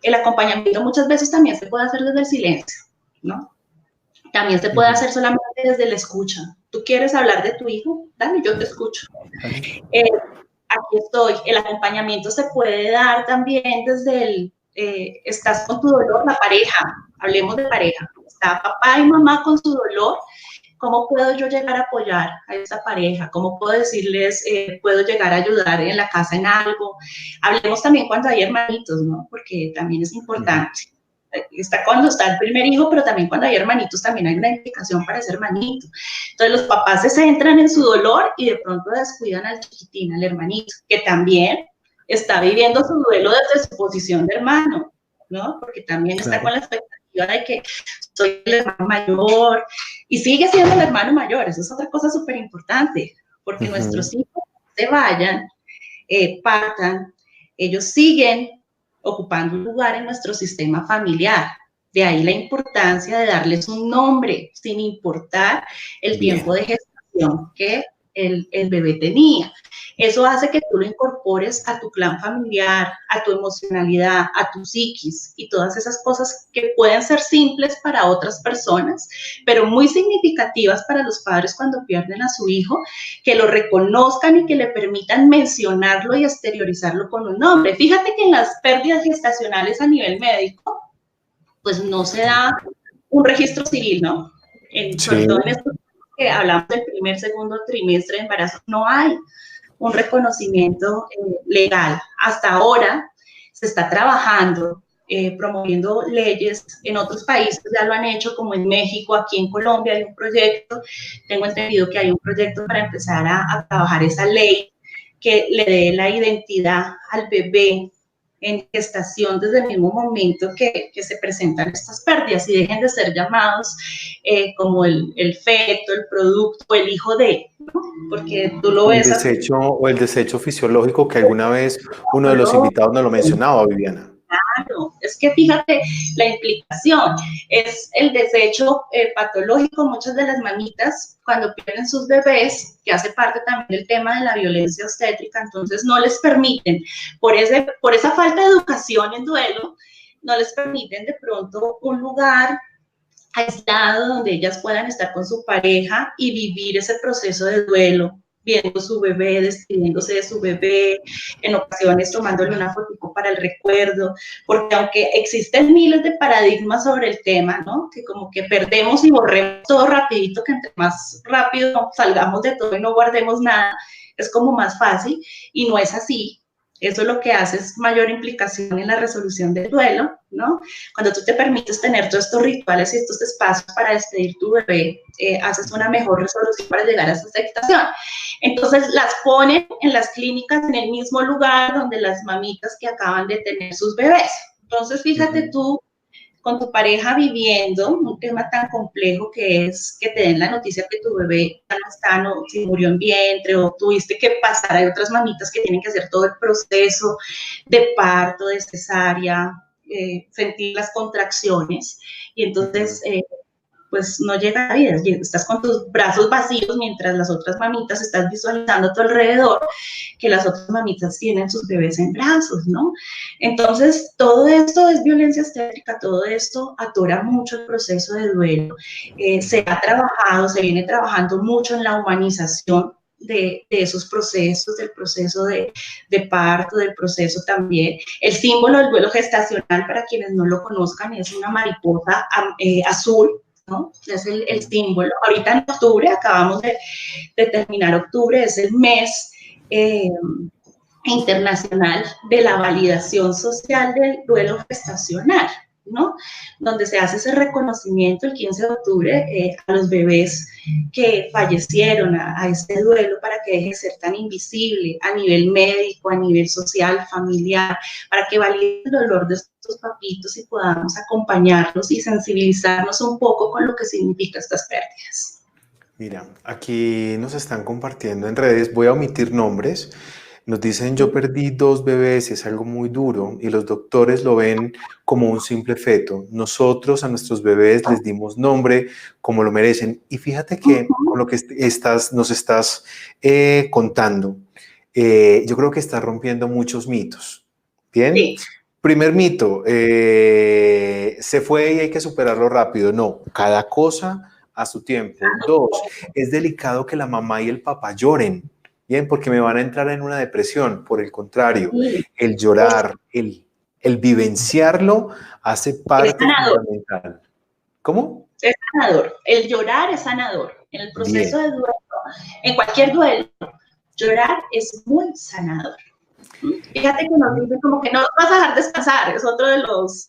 el acompañamiento muchas veces también se puede hacer desde el silencio, ¿no? También se puede hacer solamente desde la escucha. ¿Tú quieres hablar de tu hijo? Dale, yo te escucho. Aquí estoy. El acompañamiento se puede dar también desde el, estás con tu dolor, la pareja, hablemos de pareja, está papá y mamá con su dolor, ¿cómo puedo yo llegar a apoyar a esa pareja? ¿Cómo puedo decirles, puedo llegar a ayudar en la casa en algo? Hablemos también cuando hay hermanitos, ¿no? Porque también es importante. Está cuando está el primer hijo, pero también cuando hay hermanitos también hay una implicación para ese hermanito. Entonces los papás se centran en su dolor y de pronto descuidan al chiquitín, al hermanito, que también está viviendo su duelo desde su posición de hermano, ¿no? Porque también está con la expectativa de que soy el hermano mayor y sigue siendo el hermano mayor. Eso es otra cosa súper importante, porque nuestros hijos se vayan, partan, ellos siguen ocupando un lugar en nuestro sistema familiar. De ahí la importancia de darles un nombre, sin importar el tiempo de gestación que el bebé tenía. Eso hace que tú lo incorpores a tu clan familiar, a tu emocionalidad, a tu psiquis y todas esas cosas que pueden ser simples para otras personas, pero muy significativas para los padres cuando pierden a su hijo, que lo reconozcan y que le permitan mencionarlo y exteriorizarlo con un nombre. Fíjate que en las pérdidas gestacionales a nivel médico, pues no se da un registro civil, ¿no? Sobre todo en estos que hablamos del primer, segundo trimestre de embarazo, no hay un reconocimiento legal. Hasta ahora se está trabajando, promoviendo leyes en otros países, ya lo han hecho, como en México, aquí en Colombia hay un proyecto, tengo entendido que hay un proyecto para empezar a trabajar esa ley que le dé la identidad al bebé en gestación desde el mismo momento que se presentan estas pérdidas y dejen de ser llamados como el feto, el producto, el hijo de, ¿no? Porque tú lo ves. O el desecho fisiológico que alguna vez uno de los invitados nos lo mencionaba, Viviana. Claro, es que fíjate la implicación, es el desecho patológico, muchas de las mamitas cuando pierden sus bebés, que hace parte también del tema de la violencia obstétrica, entonces no les permiten, por esa falta de educación en duelo, no les permiten de pronto un lugar aislado donde ellas puedan estar con su pareja y vivir ese proceso de duelo, viendo su bebé, despidiéndose de su bebé, en ocasiones tomándole una fotico para el recuerdo, porque aunque existen miles de paradigmas sobre el tema, ¿no? Que como que perdemos y borremos todo rapidito, que entre más rápido salgamos de todo y no guardemos nada, es como más fácil, y no es así. Eso lo que hace es mayor implicación en la resolución del duelo, ¿no? Cuando tú te permites tener todos estos rituales y estos espacios para despedir tu bebé, haces una mejor resolución para llegar a esa aceptación. Entonces las ponen en las clínicas en el mismo lugar donde las mamitas que acaban de tener sus bebés. Entonces fíjate tú con tu pareja viviendo un tema tan complejo que es que te den la noticia que tu bebé ya no está, no, si murió en vientre o tuviste que pasar, hay otras mamitas que tienen que hacer todo el proceso de parto, de cesárea, sentir las contracciones y entonces pues no llega a la vida, estás con tus brazos vacíos mientras las otras mamitas estás visualizando a tu alrededor que las otras mamitas tienen sus bebés en brazos, ¿no? Entonces, todo esto es violencia obstétrica, todo esto atora mucho el proceso de duelo. Se ha trabajado, se viene trabajando mucho en la humanización de esos procesos, del proceso de parto, del proceso también. El símbolo del duelo gestacional, para quienes no lo conozcan, es una mariposa azul, ¿no? Es el símbolo. Ahorita en octubre, acabamos de terminar octubre, es el mes internacional de la validación social del duelo gestacional, ¿no? Donde se hace ese reconocimiento el 15 de octubre a los bebés que fallecieron, a este duelo, para que deje de ser tan invisible a nivel médico, a nivel social, familiar, para que valide el dolor de estos papitos y podamos acompañarlos y sensibilizarnos un poco con lo que significa estas pérdidas. Mira, aquí nos están compartiendo en redes, voy a omitir nombres. Nos dicen, yo perdí 2 bebés, es algo muy duro y los doctores lo ven como un simple feto. Nosotros a nuestros bebés les dimos nombre como lo merecen. Y fíjate que con lo que nos estás contando, yo creo que estás rompiendo muchos mitos. ¿Bien? Sí. Primer mito, se fue y hay que superarlo rápido. No, cada cosa a su tiempo. 2, es delicado que la mamá y el papá lloren. Bien, porque me van a entrar en una depresión. Por el contrario, el llorar, el vivenciarlo hace parte fundamental. ¿Cómo? Es sanador. El llorar es sanador. En el proceso de duelo, en cualquier duelo, llorar es muy sanador. Fíjate que nos dicen como que no vas a dejar descansar. Es otro de los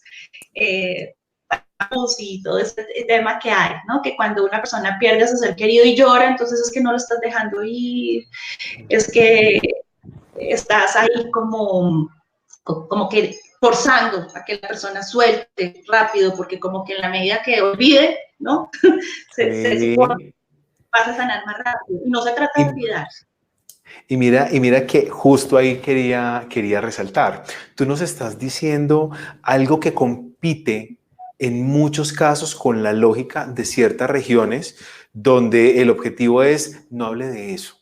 y todo este tema que hay, ¿no? Que cuando una persona pierde a su ser querido y llora, entonces es que no lo estás dejando ir, es que estás ahí como que forzando a que la persona suelte rápido, porque como que en la medida que olvide, ¿no? se supone vas a sanar más rápido. Y no se trata de olvidar. Y mira que justo ahí quería resaltar. Tú nos estás diciendo algo que compite en muchos casos con la lógica de ciertas regiones donde el objetivo es no hable de eso,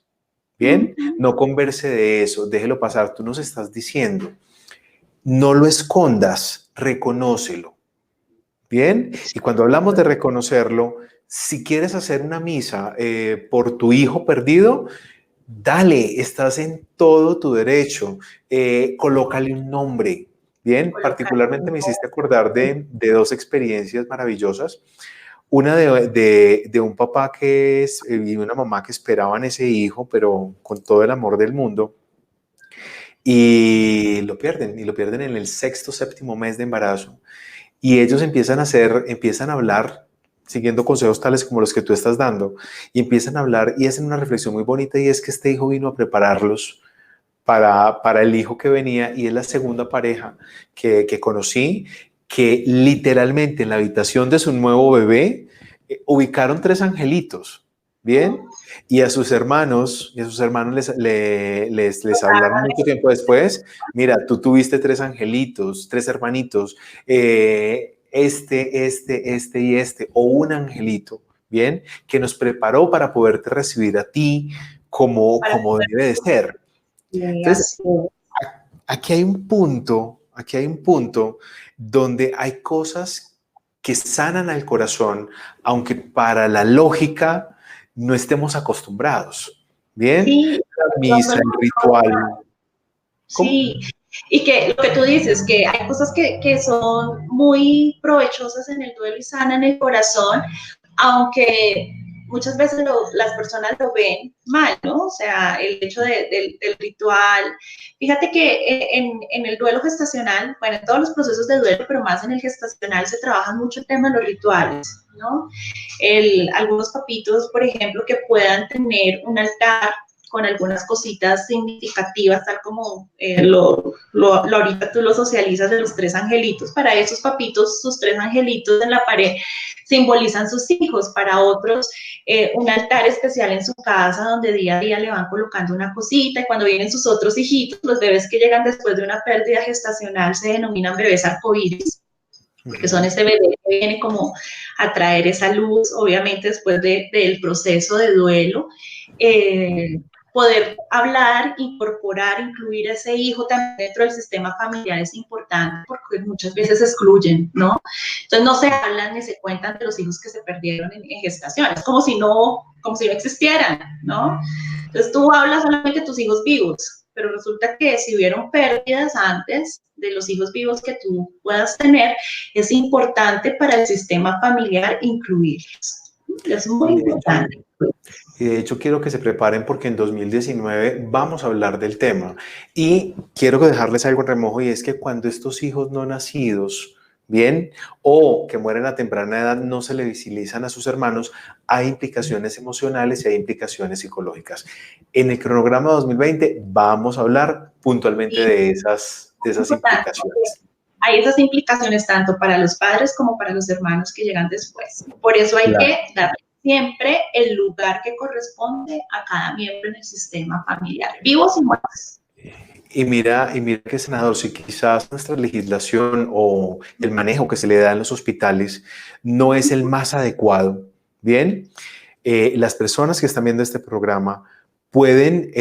¿bien? No converse de eso, déjelo pasar. Tú nos estás diciendo, no lo escondas, reconócelo, ¿bien? Y cuando hablamos de reconocerlo, si quieres hacer una misa por tu hijo perdido, dale, estás en todo tu derecho, colócale un nombre, ¿bien? Particularmente me hiciste acordar de 2 experiencias maravillosas. Una de un papá y una mamá que esperaban ese hijo, pero con todo el amor del mundo, y lo pierden en el 6º, 7º mes de embarazo. Y ellos empiezan a hablar, siguiendo consejos tales como los que tú estás dando, y empiezan a hablar y hacen una reflexión muy bonita, y es que este hijo vino a prepararlos para el hijo que venía, y es la segunda pareja que conocí, que literalmente en la habitación de su nuevo bebé ubicaron 3 angelitos, ¿bien? Y a sus hermanos les hablaron mucho tiempo después, mira, tú tuviste tres angelitos, tres hermanitos, este y este, o un angelito, ¿bien? Que nos preparó para poderte recibir a ti para como debe de ser. poder Entonces, hacer. aquí hay un punto donde hay cosas que sanan al corazón, aunque para la lógica no estemos acostumbrados. ¿Bien? Sí, La cuando misa, el ritual. ¿Cómo? sí, y que lo que tú dices, que hay cosas que son muy provechosas en el duelo y sanan el corazón, aunque muchas veces las personas lo ven mal, ¿no? O sea, el hecho del ritual. Fíjate que en el duelo gestacional, bueno, en todos los procesos de duelo, pero más en el gestacional, se trabaja mucho el tema de los rituales, ¿no? Algunos papitos, por ejemplo, que puedan tener un altar con algunas cositas significativas, tal como ahorita tú lo socializas de los tres angelitos. Para esos papitos, sus tres angelitos en la pared simbolizan sus hijos. Para otros, un altar especial en su casa donde día a día le van colocando una cosita, y cuando vienen sus otros hijitos, los bebés que llegan después de una pérdida gestacional se denominan bebés arcoíris, porque son ese bebé que viene como a traer esa luz, obviamente después del proceso de duelo. Poder hablar, incorporar, incluir a ese hijo también dentro del sistema familiar es importante, porque muchas veces excluyen, ¿no? Entonces no se hablan ni se cuentan de los hijos que se perdieron en gestación, es como si no existieran, ¿no? Entonces tú hablas solamente de tus hijos vivos, pero resulta que si hubieron pérdidas antes de los hijos vivos que tú puedas tener, es importante para el sistema familiar incluirlos. Es muy importante. Y de hecho quiero que se preparen porque en 2019 vamos a hablar del tema. Y quiero dejarles algo en remojo, y es que cuando estos hijos no nacidos, bien, o que mueren a temprana edad, no se le visibilizan a sus hermanos, hay implicaciones emocionales y hay implicaciones psicológicas. En el cronograma 2020 vamos a hablar puntualmente Y de esas implicaciones. hay esas implicaciones tanto para los padres como para los hermanos que llegan después. Por eso hay Claro. que darle siempre el lugar que corresponde a cada miembro en el sistema familiar, vivos y muertos. Y mira que, senador, si quizás nuestra legislación o el manejo que se le da en los hospitales no es el más adecuado, ¿bien? Las personas que están viendo este programa pueden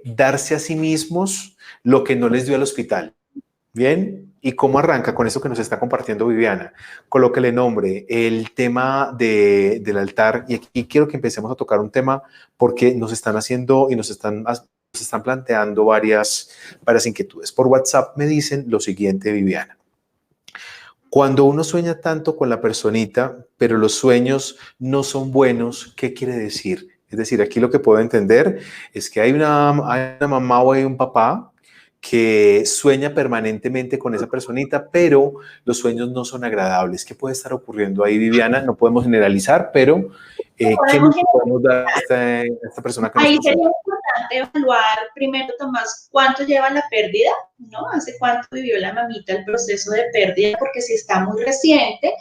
darse a sí mismos lo que no les dio el hospital. Bien, ¿y cómo arranca con eso que nos está compartiendo Viviana? Colóquele nombre, el tema del altar, y aquí quiero que empecemos a tocar un tema porque nos están haciendo y nos están planteando varias inquietudes. Por WhatsApp me dicen lo siguiente, Viviana. Cuando uno sueña tanto con la personita, pero los sueños no son buenos, ¿qué quiere decir? Es decir, aquí lo que puedo entender es que hay una mamá o hay un papá que sueña permanentemente con esa personita, pero los sueños no son agradables. ¿Qué puede estar ocurriendo ahí, Viviana? No podemos generalizar, pero ¿qué nos podemos dar a esta persona que nos Ahí consulta? sería importante evaluar primero, Tomás, cuánto lleva la pérdida, ¿no? Hace cuánto vivió la mamita el proceso de pérdida, porque si está muy reciente,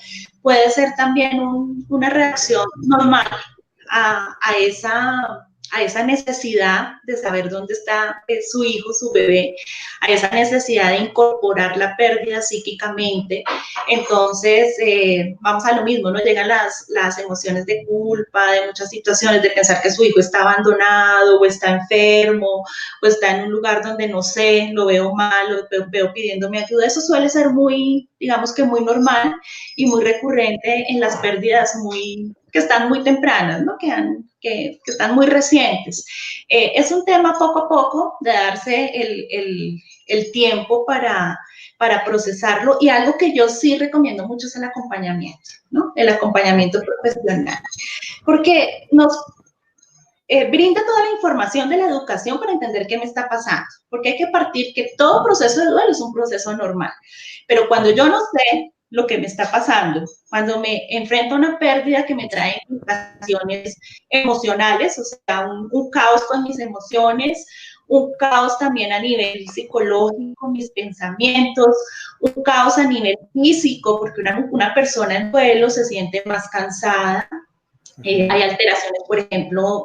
puede ser también una reacción normal a esa necesidad de saber dónde está su hijo, su bebé, a esa necesidad de incorporar la pérdida psíquicamente. Entonces, vamos a lo mismo, ¿no? Llegan las emociones de culpa, de muchas situaciones, de pensar que su hijo está abandonado o está enfermo o está en un lugar donde no sé, lo veo mal, lo veo pidiéndome ayuda. Eso suele ser muy, digamos que muy normal y muy recurrente en las pérdidas que están muy tempranas, ¿no? Que están muy recientes. Es un tema poco a poco de darse el tiempo para procesarlo, y algo que yo sí recomiendo mucho es el acompañamiento, ¿no? El acompañamiento profesional, porque nos brinda toda la información de la educación para entender qué me está pasando, porque hay que partir que todo proceso de duelo es un proceso normal, pero cuando yo no sé lo que me está pasando, cuando me enfrento a una pérdida que me trae implicaciones emocionales, o sea, un caos con mis emociones, un caos también a nivel psicológico, mis pensamientos, un caos a nivel físico, porque una persona en duelo se siente más cansada, Hay alteraciones, por ejemplo,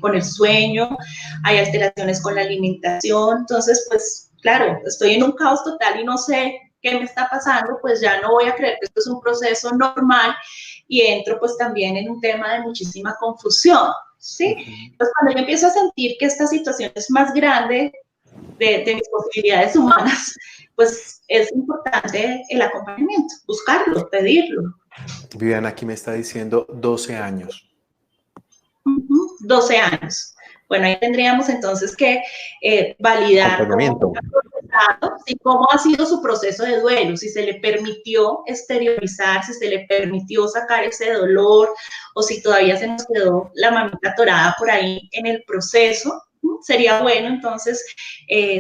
con el sueño, hay alteraciones con la alimentación. Entonces, pues, claro, estoy en un caos total y no sé qué me está pasando, pues ya no voy a creer que esto es un proceso normal y entro pues también en un tema de muchísima confusión, ¿sí? Entonces, cuando yo empiezo a sentir que esta situación es más grande de mis posibilidades humanas, pues es importante el acompañamiento, buscarlo, pedirlo. Viviana aquí me está diciendo 12 años. 12 años. Bueno, ahí tendríamos entonces que validar cómo ha procesado, ¿sí? Cómo ha sido su proceso de duelo, si se le permitió exteriorizar, si se le permitió sacar ese dolor o si todavía se nos quedó la mamita atorada por ahí en el proceso. Sería bueno entonces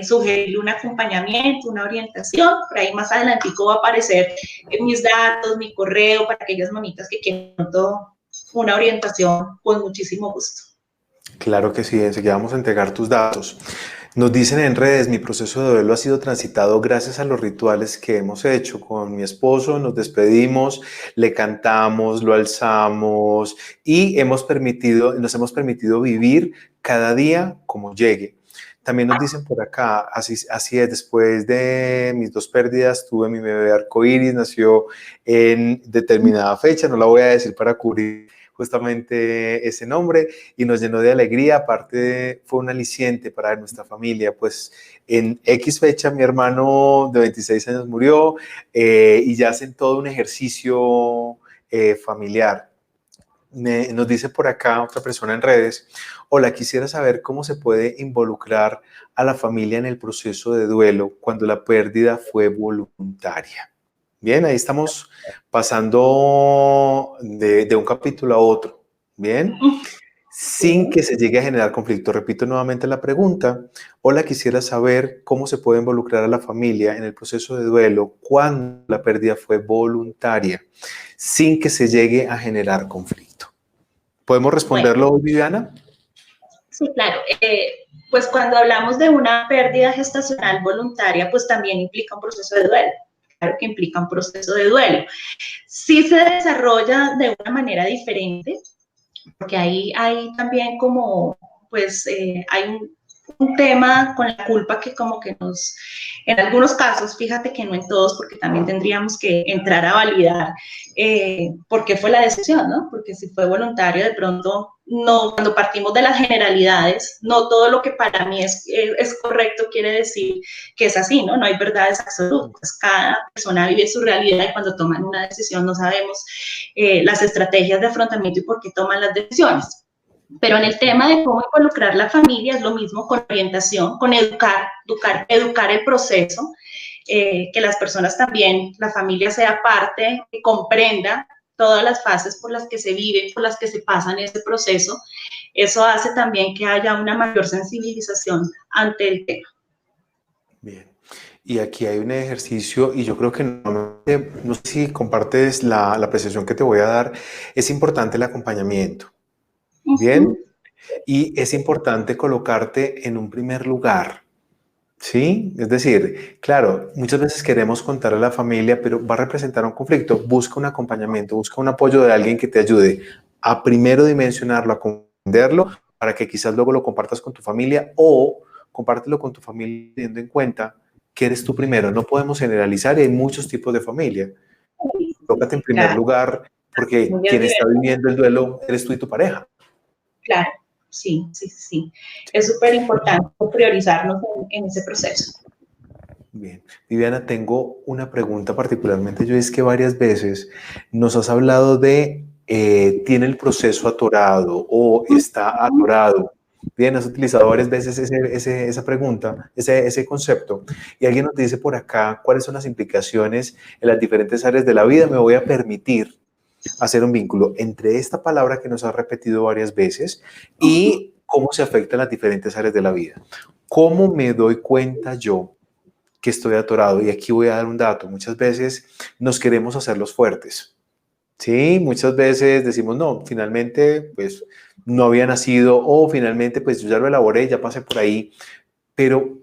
sugerirle un acompañamiento, una orientación. Por ahí más adelantico va a aparecer mis datos, mi correo para aquellas mamitas que quieran una orientación con muchísimo gusto. Claro que sí, enseguida vamos a entregar tus datos. Nos dicen en redes, mi proceso de duelo ha sido transitado gracias a los rituales que hemos hecho con mi esposo, nos despedimos, le cantamos, lo alzamos y nos hemos permitido vivir cada día como llegue. También nos dicen por acá, así es, después de mis 2 pérdidas, tuve mi bebé arcoíris, nació en determinada fecha, no la voy a decir para cubrir justamente ese nombre y nos llenó de alegría, aparte fue un aliciente para nuestra familia, pues en X fecha mi hermano de 26 años murió y ya hacen todo un ejercicio familiar. Nos dice por acá otra persona en redes, hola, quisiera saber cómo se puede involucrar a la familia en el proceso de duelo cuando la pérdida fue voluntaria. Bien, ahí estamos pasando de un capítulo a otro. Bien, sin que se llegue a generar conflicto. Repito nuevamente la pregunta. Hola, quisiera saber cómo se puede involucrar a la familia en el proceso de duelo cuando la pérdida fue voluntaria, sin que se llegue a generar conflicto. ¿Podemos responderlo, Bueno, Viviana? sí, claro. Pues cuando hablamos de una pérdida gestacional voluntaria, pues también implica un proceso de duelo. Claro que implica un proceso de duelo. Sí se desarrolla de una manera diferente, porque ahí hay también como, pues, hay un tema con la culpa que como que en algunos casos, fíjate que no en todos, porque también tendríamos que entrar a validar por qué fue la decisión, ¿no? Porque si fue voluntario, de pronto, no, cuando partimos de las generalidades, no todo lo que para mí es correcto quiere decir que es así, ¿no? No hay verdades absolutas. Cada persona vive su realidad y cuando toman una decisión no sabemos las estrategias de afrontamiento y por qué toman las decisiones. Pero en el tema de cómo involucrar la familia es lo mismo con orientación, con educar el proceso, que las personas también, la familia sea parte, que comprenda todas las fases por las que se viven, por las que se pasan ese proceso. Eso hace también que haya una mayor sensibilización ante el tema. Bien. Y aquí hay un ejercicio, y yo creo que no sé si compartes la apreciación que te voy a dar, es importante el acompañamiento. Bien, y es importante colocarte en un primer lugar, ¿sí? Es decir, claro, muchas veces queremos contar a la familia, pero va a representar un conflicto. Busca un acompañamiento, busca un apoyo de alguien que te ayude a primero dimensionarlo, a comprenderlo, para que quizás luego lo compartas con tu familia o compártelo con tu familia teniendo en cuenta que eres tú primero. No podemos generalizar y hay muchos tipos de familia. Tócate en primer Claro, lugar porque quien está viviendo el duelo eres tú y tu pareja. claro, sí, sí, sí. Es súper importante priorizarnos en ese proceso. Bien, Viviana, tengo una pregunta particularmente. Yo es que varias veces nos has hablado de tiene el proceso atorado o está atorado. Bien, has utilizado varias veces esa pregunta, ese concepto. Y alguien nos dice por acá cuáles son las implicaciones en las diferentes áreas de la vida. Me voy a permitir hacer un vínculo entre esta palabra que nos has repetido varias veces y cómo se afecta en las diferentes áreas de la vida. ¿Cómo me doy cuenta yo que estoy atorado? Y aquí voy a dar un dato. Muchas veces nos queremos hacer los fuertes. Sí, muchas veces decimos, no, finalmente, pues no había nacido o finalmente, pues yo ya lo elaboré, ya pasé por ahí. Pero,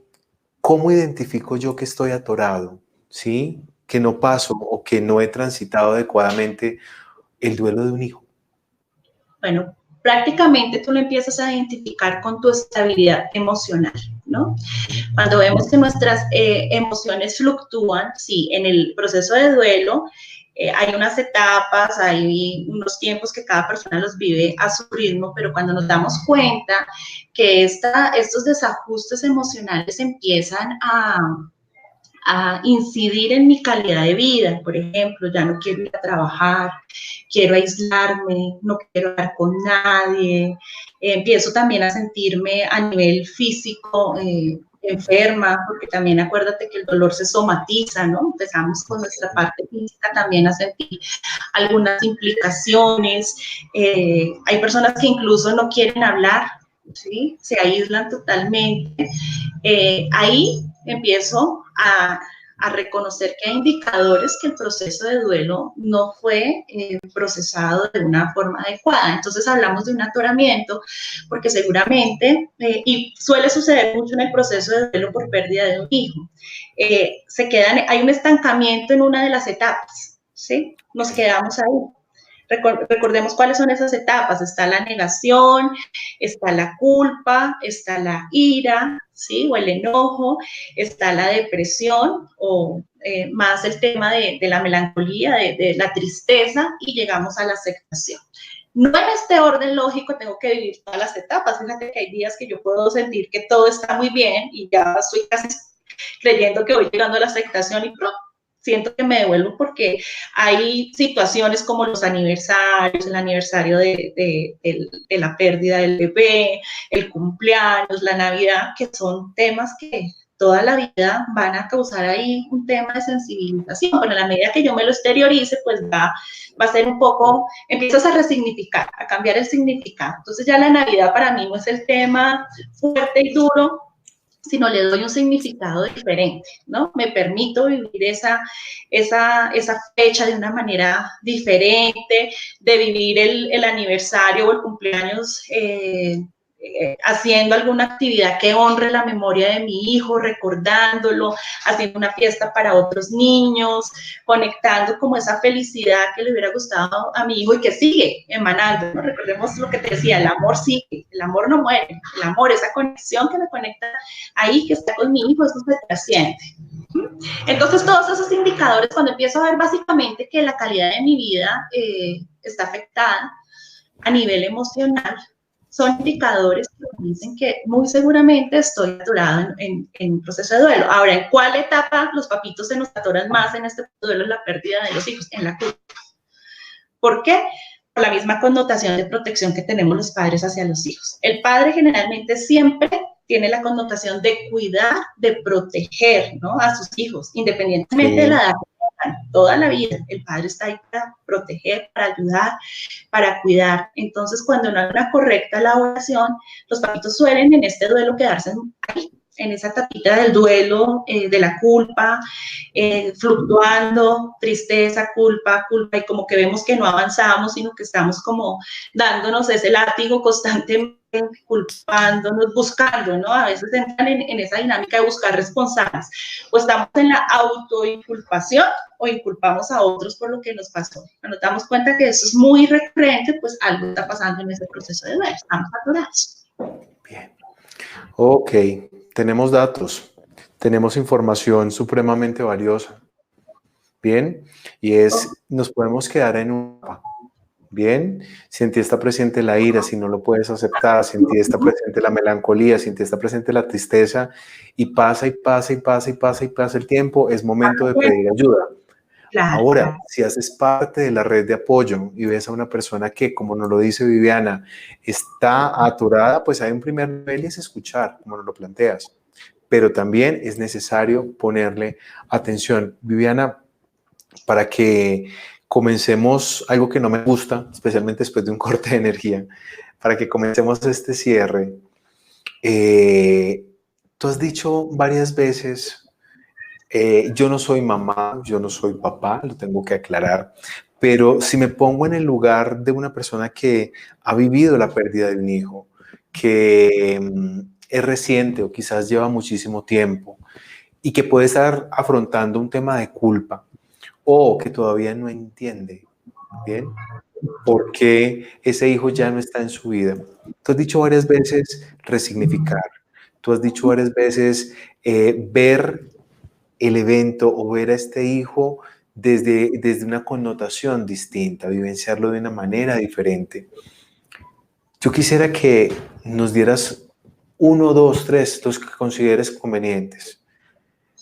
¿cómo identifico yo que estoy atorado? ¿Sí? Que no paso o que no he transitado adecuadamente el duelo de un hijo. Bueno, prácticamente tú lo empiezas a identificar con tu estabilidad emocional, ¿no? Cuando vemos que nuestras emociones fluctúan, sí, en el proceso de duelo hay unas etapas, hay unos tiempos que cada persona los vive a su ritmo, pero cuando nos damos cuenta que estos desajustes emocionales empiezan a incidir en mi calidad de vida. Por ejemplo, ya no quiero ir a trabajar, quiero aislarme, no quiero hablar con nadie, empiezo también a sentirme a nivel físico enferma, porque también acuérdate que el dolor se somatiza, ¿no? Empezamos con nuestra parte física también a sentir algunas implicaciones. Hay personas que incluso no quieren hablar, ¿sí? Se aíslan totalmente. Ahí empiezo a reconocer que hay indicadores que el proceso de duelo no fue procesado de una forma adecuada. Entonces hablamos de un atoramiento porque seguramente, y suele suceder mucho en el proceso de duelo por pérdida de un hijo, hay un estancamiento en una de las etapas, ¿sí? Nos quedamos ahí. Recordemos cuáles son esas etapas. Está la negación, está la culpa, está la ira, ¿sí? O el enojo, está la depresión o más el tema de la melancolía, de la tristeza, y llegamos a la aceptación. No en este orden lógico tengo que vivir todas las etapas. Fíjate que hay días que yo puedo sentir que todo está muy bien y ya estoy casi creyendo que voy llegando a la aceptación y siento que me devuelvo porque hay situaciones como los aniversarios, el aniversario de la pérdida del bebé, el cumpleaños, la Navidad, que son temas que toda la vida van a causar ahí un tema de sensibilización. Bueno, a la medida que yo me lo exteriorice, pues va a ser un poco, empiezas a resignificar, a cambiar el significado. Entonces ya la Navidad para mí no es el tema fuerte y duro, sino le doy un significado diferente, ¿no? Me permito vivir esa fecha de una manera diferente, de vivir el aniversario o el cumpleaños haciendo alguna actividad que honre la memoria de mi hijo, recordándolo, haciendo una fiesta para otros niños, conectando como esa felicidad que le hubiera gustado a mi hijo y que sigue emanando, ¿no? Recordemos lo que te decía, el amor sigue, el amor no muere, el amor, esa conexión que me conecta ahí, que está con mi hijo, eso se trasciende. Entonces, todos esos indicadores, cuando empiezo a ver básicamente que la calidad de mi vida está afectada a nivel emocional, son indicadores que me dicen que muy seguramente estoy atorada en un proceso de duelo. Ahora, ¿en cuál etapa los papitos se nos atoran más en este duelo? La pérdida de los hijos, en la culpa. ¿Por qué? Por la misma connotación de protección que tenemos los padres hacia los hijos. El padre generalmente siempre tiene la connotación de cuidar, de proteger, ¿no? A sus hijos, independientemente de la edad. Toda la vida el padre está ahí para proteger, para ayudar, para cuidar. Entonces, cuando no hay una correcta elaboración, los papitos suelen en este duelo quedarse ahí, en esa tapita del duelo, de la culpa, fluctuando, tristeza, culpa, y como que vemos que no avanzamos, sino que estamos como dándonos ese látigo constantemente, culpándonos, buscando, ¿no? A veces entran en esa dinámica de buscar responsables, o estamos en la autoinculpación o inculpamos a otros por lo que nos pasó. Cuando nos damos cuenta que eso es muy recurrente, pues algo está pasando en ese proceso de duelo, estamos atorados. Bien. Ok, tenemos datos, tenemos información supremamente valiosa. Bien, y nos podemos quedar en un mapa. Bien, si en ti está presente la ira, si no lo puedes aceptar, si en ti está presente la melancolía, si en ti está presente la tristeza, y pasa y pasa y pasa y pasa y pasa el tiempo, es momento de pedir ayuda. Claro. Ahora, si haces parte de la red de apoyo y ves a una persona que, como nos lo dice Viviana, está atorada, pues hay un primer nivel y es escuchar, como nos lo planteas. Pero también es necesario ponerle atención. Viviana, para que comencemos algo que no me gusta, especialmente después de un corte de energía, para que comencemos este cierre. Tú has dicho varias veces, yo no soy mamá, yo no soy papá, lo tengo que aclarar, pero si me pongo en el lugar de una persona que ha vivido la pérdida de un hijo, que es reciente o quizás lleva muchísimo tiempo y que puede estar afrontando un tema de culpa, o que todavía no entiende, ¿bien? por qué ese hijo ya no está en su vida. Tú has dicho varias veces resignificar, tú has dicho varias veces ver el evento o ver a este hijo desde una connotación distinta, vivenciarlo de una manera diferente. Yo quisiera que nos dieras uno, dos, tres, los que consideres convenientes,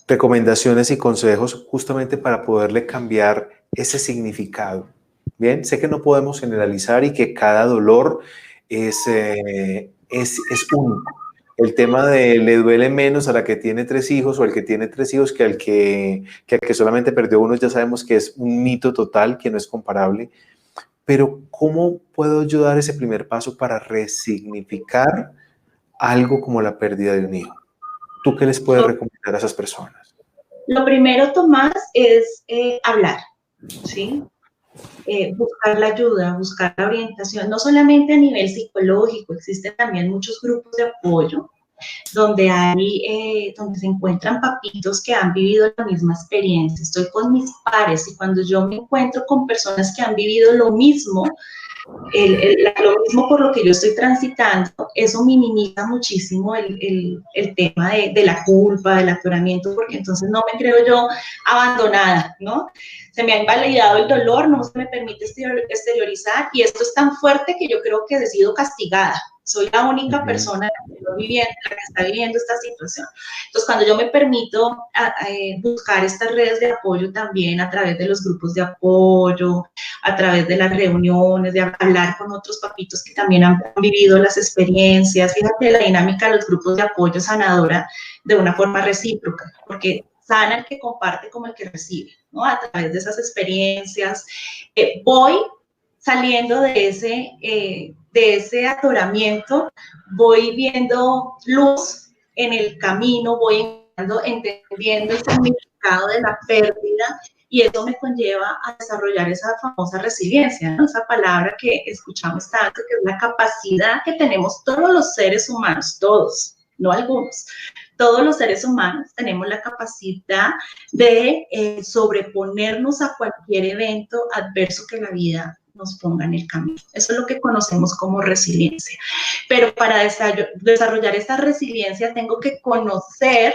recomendaciones y consejos justamente para poderle cambiar ese significado. Bien, sé que no podemos generalizar y que cada dolor es único. El tema de le duele menos a la que tiene tres hijos o al que tiene tres hijos que al que solamente perdió uno, ya sabemos que es un mito total, que no es comparable. Pero ¿cómo puedo yo dar ese primer paso para resignificar algo como la pérdida de un hijo? ¿Tú qué les puedes recomendar a esas personas? Lo primero, Tomás, es hablar, ¿sí? Buscar la ayuda, buscar la orientación, no solamente a nivel psicológico, existen también muchos grupos de apoyo donde se encuentran papitos que han vivido la misma experiencia. Estoy con mis pares y cuando yo me encuentro con personas que han vivido lo mismo, lo mismo por lo que yo estoy transitando, eso minimiza muchísimo el tema de la culpa, del atoramiento, porque entonces no me creo yo abandonada, ¿no? Se me ha invalidado el dolor, no se me permite exteriorizar y esto es tan fuerte que yo creo que he sido castigada. Soy la única persona la que está viviendo esta situación. Entonces, cuando yo me permito buscar estas redes de apoyo también a través de los grupos de apoyo, a través de las reuniones, de hablar con otros papitos que también han vivido las experiencias. Fíjate, la dinámica de los grupos de apoyo sanadora de una forma recíproca, porque sana el que comparte como el que recibe, ¿no? A través de esas experiencias. Voy saliendo de ese atoramiento, voy viendo luz en el camino, voy entendiendo el significado de la pérdida y eso me conlleva a desarrollar esa famosa resiliencia, ¿no? Esa palabra que escuchamos tanto, que es la capacidad que tenemos todos los seres humanos, todos, no algunos. Todos los seres humanos tenemos la capacidad de sobreponernos a cualquier evento adverso que la vida nos ponga en el camino. Eso es lo que conocemos como resiliencia. Pero para desarrollar esa resiliencia tengo que conocer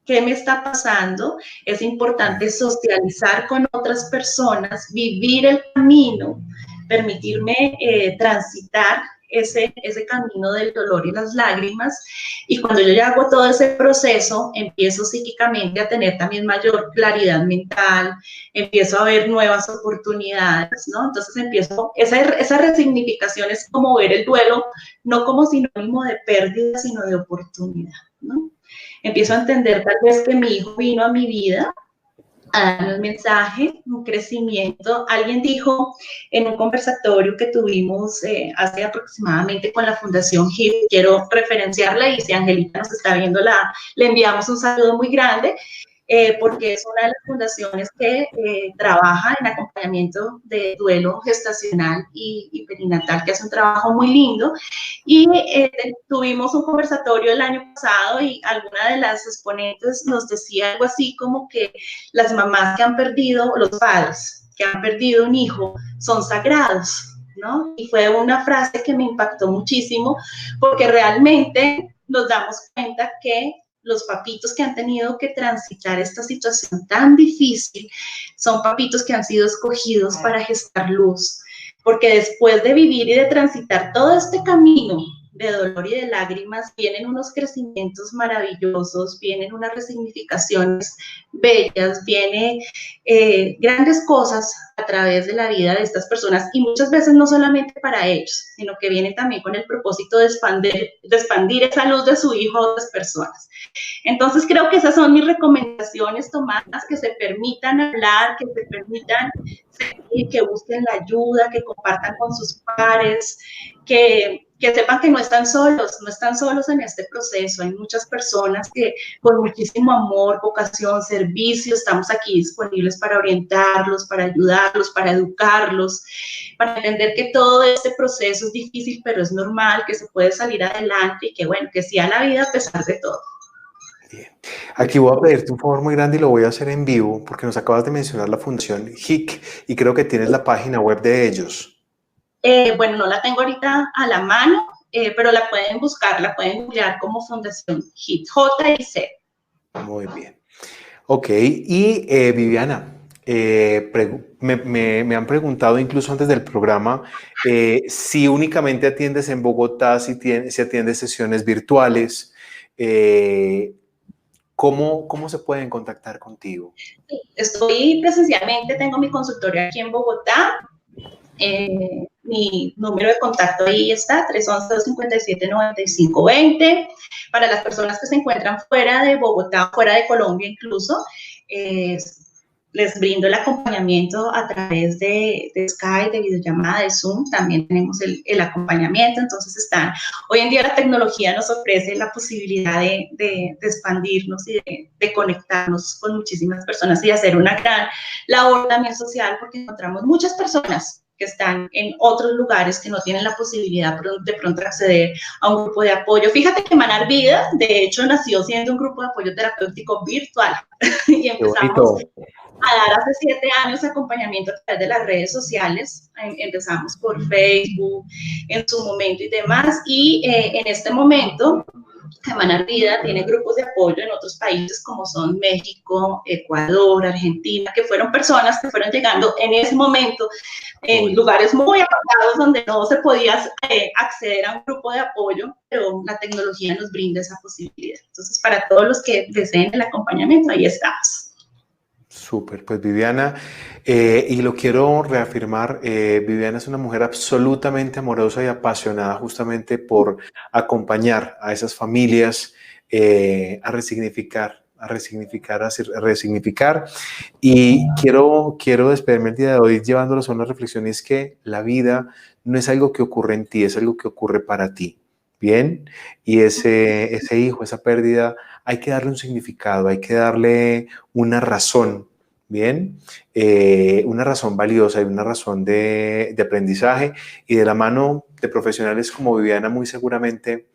qué me está pasando. Es importante socializar con otras personas, vivir el camino, permitirme transitar ese camino del dolor y las lágrimas. Y cuando yo ya hago todo ese proceso, empiezo psíquicamente a tener también mayor claridad mental, empiezo a ver nuevas oportunidades, ¿no? Entonces esa resignificación es como ver el duelo, no como sinónimo de pérdida, sino de oportunidad, ¿no? Empiezo a entender tal vez que mi hijo vino a mi vida a darme un mensaje, un crecimiento. Alguien dijo en un conversatorio que tuvimos hace aproximadamente con la Fundación HIP, quiero referenciarla y si Angelita nos está viendo, le enviamos un saludo muy grande, porque es una de las fundaciones que trabaja en acompañamiento de duelo gestacional y perinatal, que hace un trabajo muy lindo. Y tuvimos un conversatorio el año pasado y alguna de las exponentes nos decía algo así como que las mamás que han perdido, los padres que han perdido un hijo, son sagrados, ¿no? Y fue una frase que me impactó muchísimo porque realmente nos damos cuenta que los papitos que han tenido que transitar esta situación tan difícil son papitos que han sido escogidos para gestar luz, porque después de vivir y de transitar todo este camino de dolor y de lágrimas, vienen unos crecimientos maravillosos, vienen unas resignificaciones bellas, vienen grandes cosas a través de la vida de estas personas y muchas veces no solamente para ellos, sino que vienen también con el propósito de expandir esa luz de su hijo a otras personas. Entonces creo que esas son mis recomendaciones, Tomás, que se permitan hablar, que se permitan seguir, que busquen la ayuda, que compartan con sus pares, que sepan que no están solos en este proceso. Hay muchas personas que con muchísimo amor, vocación, servicio, estamos aquí disponibles para orientarlos, para ayudarlos, para educarlos, para entender que todo este proceso es difícil, pero es normal, que se puede salir adelante y que bueno, que sí a la vida a pesar de todo. Bien. Aquí voy a pedirte un favor muy grande y lo voy a hacer en vivo porque nos acabas de mencionar la Fundación HIC y creo que tienes la página web de ellos. Bueno, no la tengo ahorita a la mano, pero la pueden buscar, la pueden googlear como Fundación HIT, J-I-C. Muy bien. Ok, y Viviana, me han preguntado incluso antes del programa si únicamente atiendes en Bogotá, si atiendes sesiones virtuales, eh, ¿cómo se pueden contactar contigo? Estoy presencialmente, tengo mi consultorio aquí en Bogotá. Mi número de contacto ahí está, 311-257-9520. Para las personas que se encuentran fuera de Bogotá, fuera de Colombia incluso, eh, les brindo el acompañamiento a través de Skype, de videollamada, de Zoom. También tenemos el acompañamiento. Entonces hoy en día la tecnología nos ofrece la posibilidad de expandirnos y de conectarnos con muchísimas personas y hacer una gran labor también social, porque encontramos muchas personas que están en otros lugares que no tienen la posibilidad de pronto acceder a un grupo de apoyo. Fíjate que Manar Vida, de hecho, nació siendo un grupo de apoyo terapéutico virtual y Qué empezamos bonito. a dar hace 7 años acompañamiento a través de las redes sociales. Empezamos por Facebook en su momento y demás, y en este momento Camanar Vida tiene grupos de apoyo en otros países como son México, Ecuador, Argentina, que fueron personas que fueron llegando en ese momento en lugares muy apartados donde no se podía acceder a un grupo de apoyo, pero la tecnología nos brinda esa posibilidad. Entonces, para todos los que deseen el acompañamiento, ahí estamos. Súper, pues Viviana, y lo quiero reafirmar, Viviana es una mujer absolutamente amorosa y apasionada justamente por acompañar a esas familias a resignificar, a resignificar. Y quiero despedirme el día de hoy llevándolos a una reflexión, y es que la vida no es algo que ocurre en ti, es algo que ocurre para ti, ¿bien? Y ese hijo, esa pérdida, hay que darle un significado, hay que darle una razón, ¿bien? Una razón valiosa y una razón de aprendizaje, y de la mano de profesionales como Viviana muy seguramente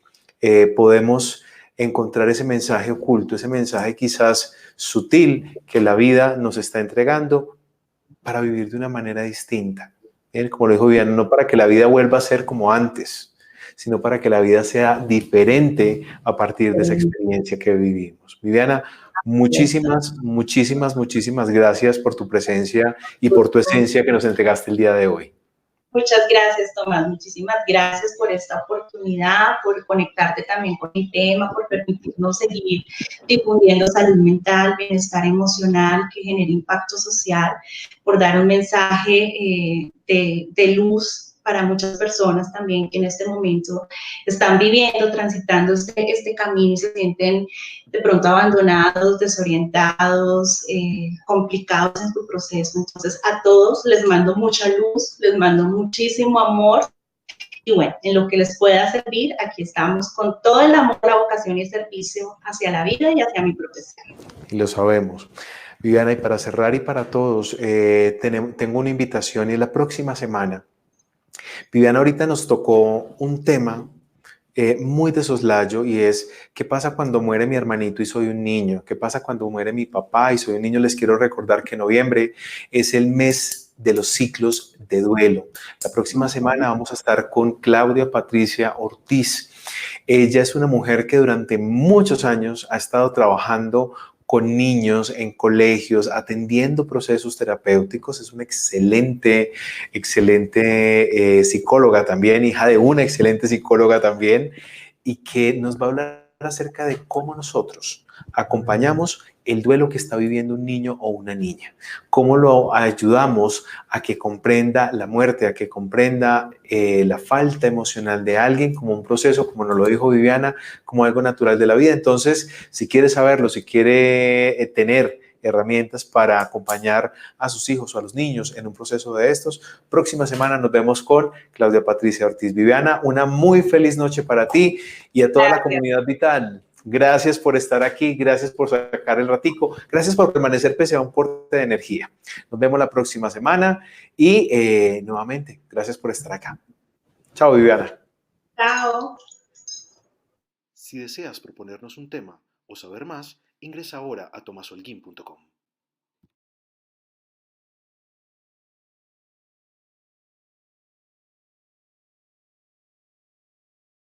podemos encontrar ese mensaje oculto, ese mensaje quizás sutil que la vida nos está entregando para vivir de una manera distinta. ¿Bien? Como lo dijo Viviana, no para que la vida vuelva a ser como antes, sino para que la vida sea diferente a partir de esa experiencia que vivimos. Viviana, muchísimas gracias por tu presencia y por tu esencia que nos entregaste el día de hoy. Muchas gracias, Tomás. Muchísimas gracias por esta oportunidad, por conectarte también con el tema, por permitirnos seguir difundiendo salud mental, bienestar emocional que genere impacto social, por dar un mensaje de luz para muchas personas también que en este momento están viviendo, transitando este camino y se sienten de pronto abandonados, desorientados, complicados en su proceso. Entonces, a todos les mando mucha luz, les mando muchísimo amor, y bueno, en lo que les pueda servir, aquí estamos con todo el amor, la vocación y el servicio hacia la vida y hacia mi profesión. Y lo sabemos. Viviana, y para cerrar y para todos, tengo una invitación, y la próxima semana, Viviana, ahorita nos tocó un tema muy de soslayo, y es: ¿qué pasa cuando muere mi hermanito y soy un niño? ¿Qué pasa cuando muere mi papá y soy un niño? Les quiero recordar que noviembre es el mes de los ciclos de duelo. La próxima semana vamos a estar con Claudia Patricia Ortiz. Ella es una mujer que durante muchos años ha estado trabajando con niños en colegios, atendiendo procesos terapéuticos. Es una excelente psicóloga también, hija de una excelente psicóloga también, y que nos va a hablar acerca de cómo nosotros acompañamos el duelo que está viviendo un niño o una niña, cómo lo ayudamos a que comprenda la muerte, a que comprenda la falta emocional de alguien como un proceso, como nos lo dijo Viviana, como algo natural de la vida. Entonces, si quiere saberlo, si quiere tener herramientas para acompañar a sus hijos o a los niños en un proceso de estos, próxima semana nos vemos con Claudia Patricia Ortiz. Viviana, una muy feliz noche para ti y a toda la comunidad vital. Gracias por estar aquí, gracias por sacar el ratico, gracias por permanecer pese a un porte de energía. Nos vemos la próxima semana y nuevamente, gracias por estar acá. Chao, Viviana. Chao. Si deseas proponernos un tema o saber más, ingresa ahora a tomasolguin.com.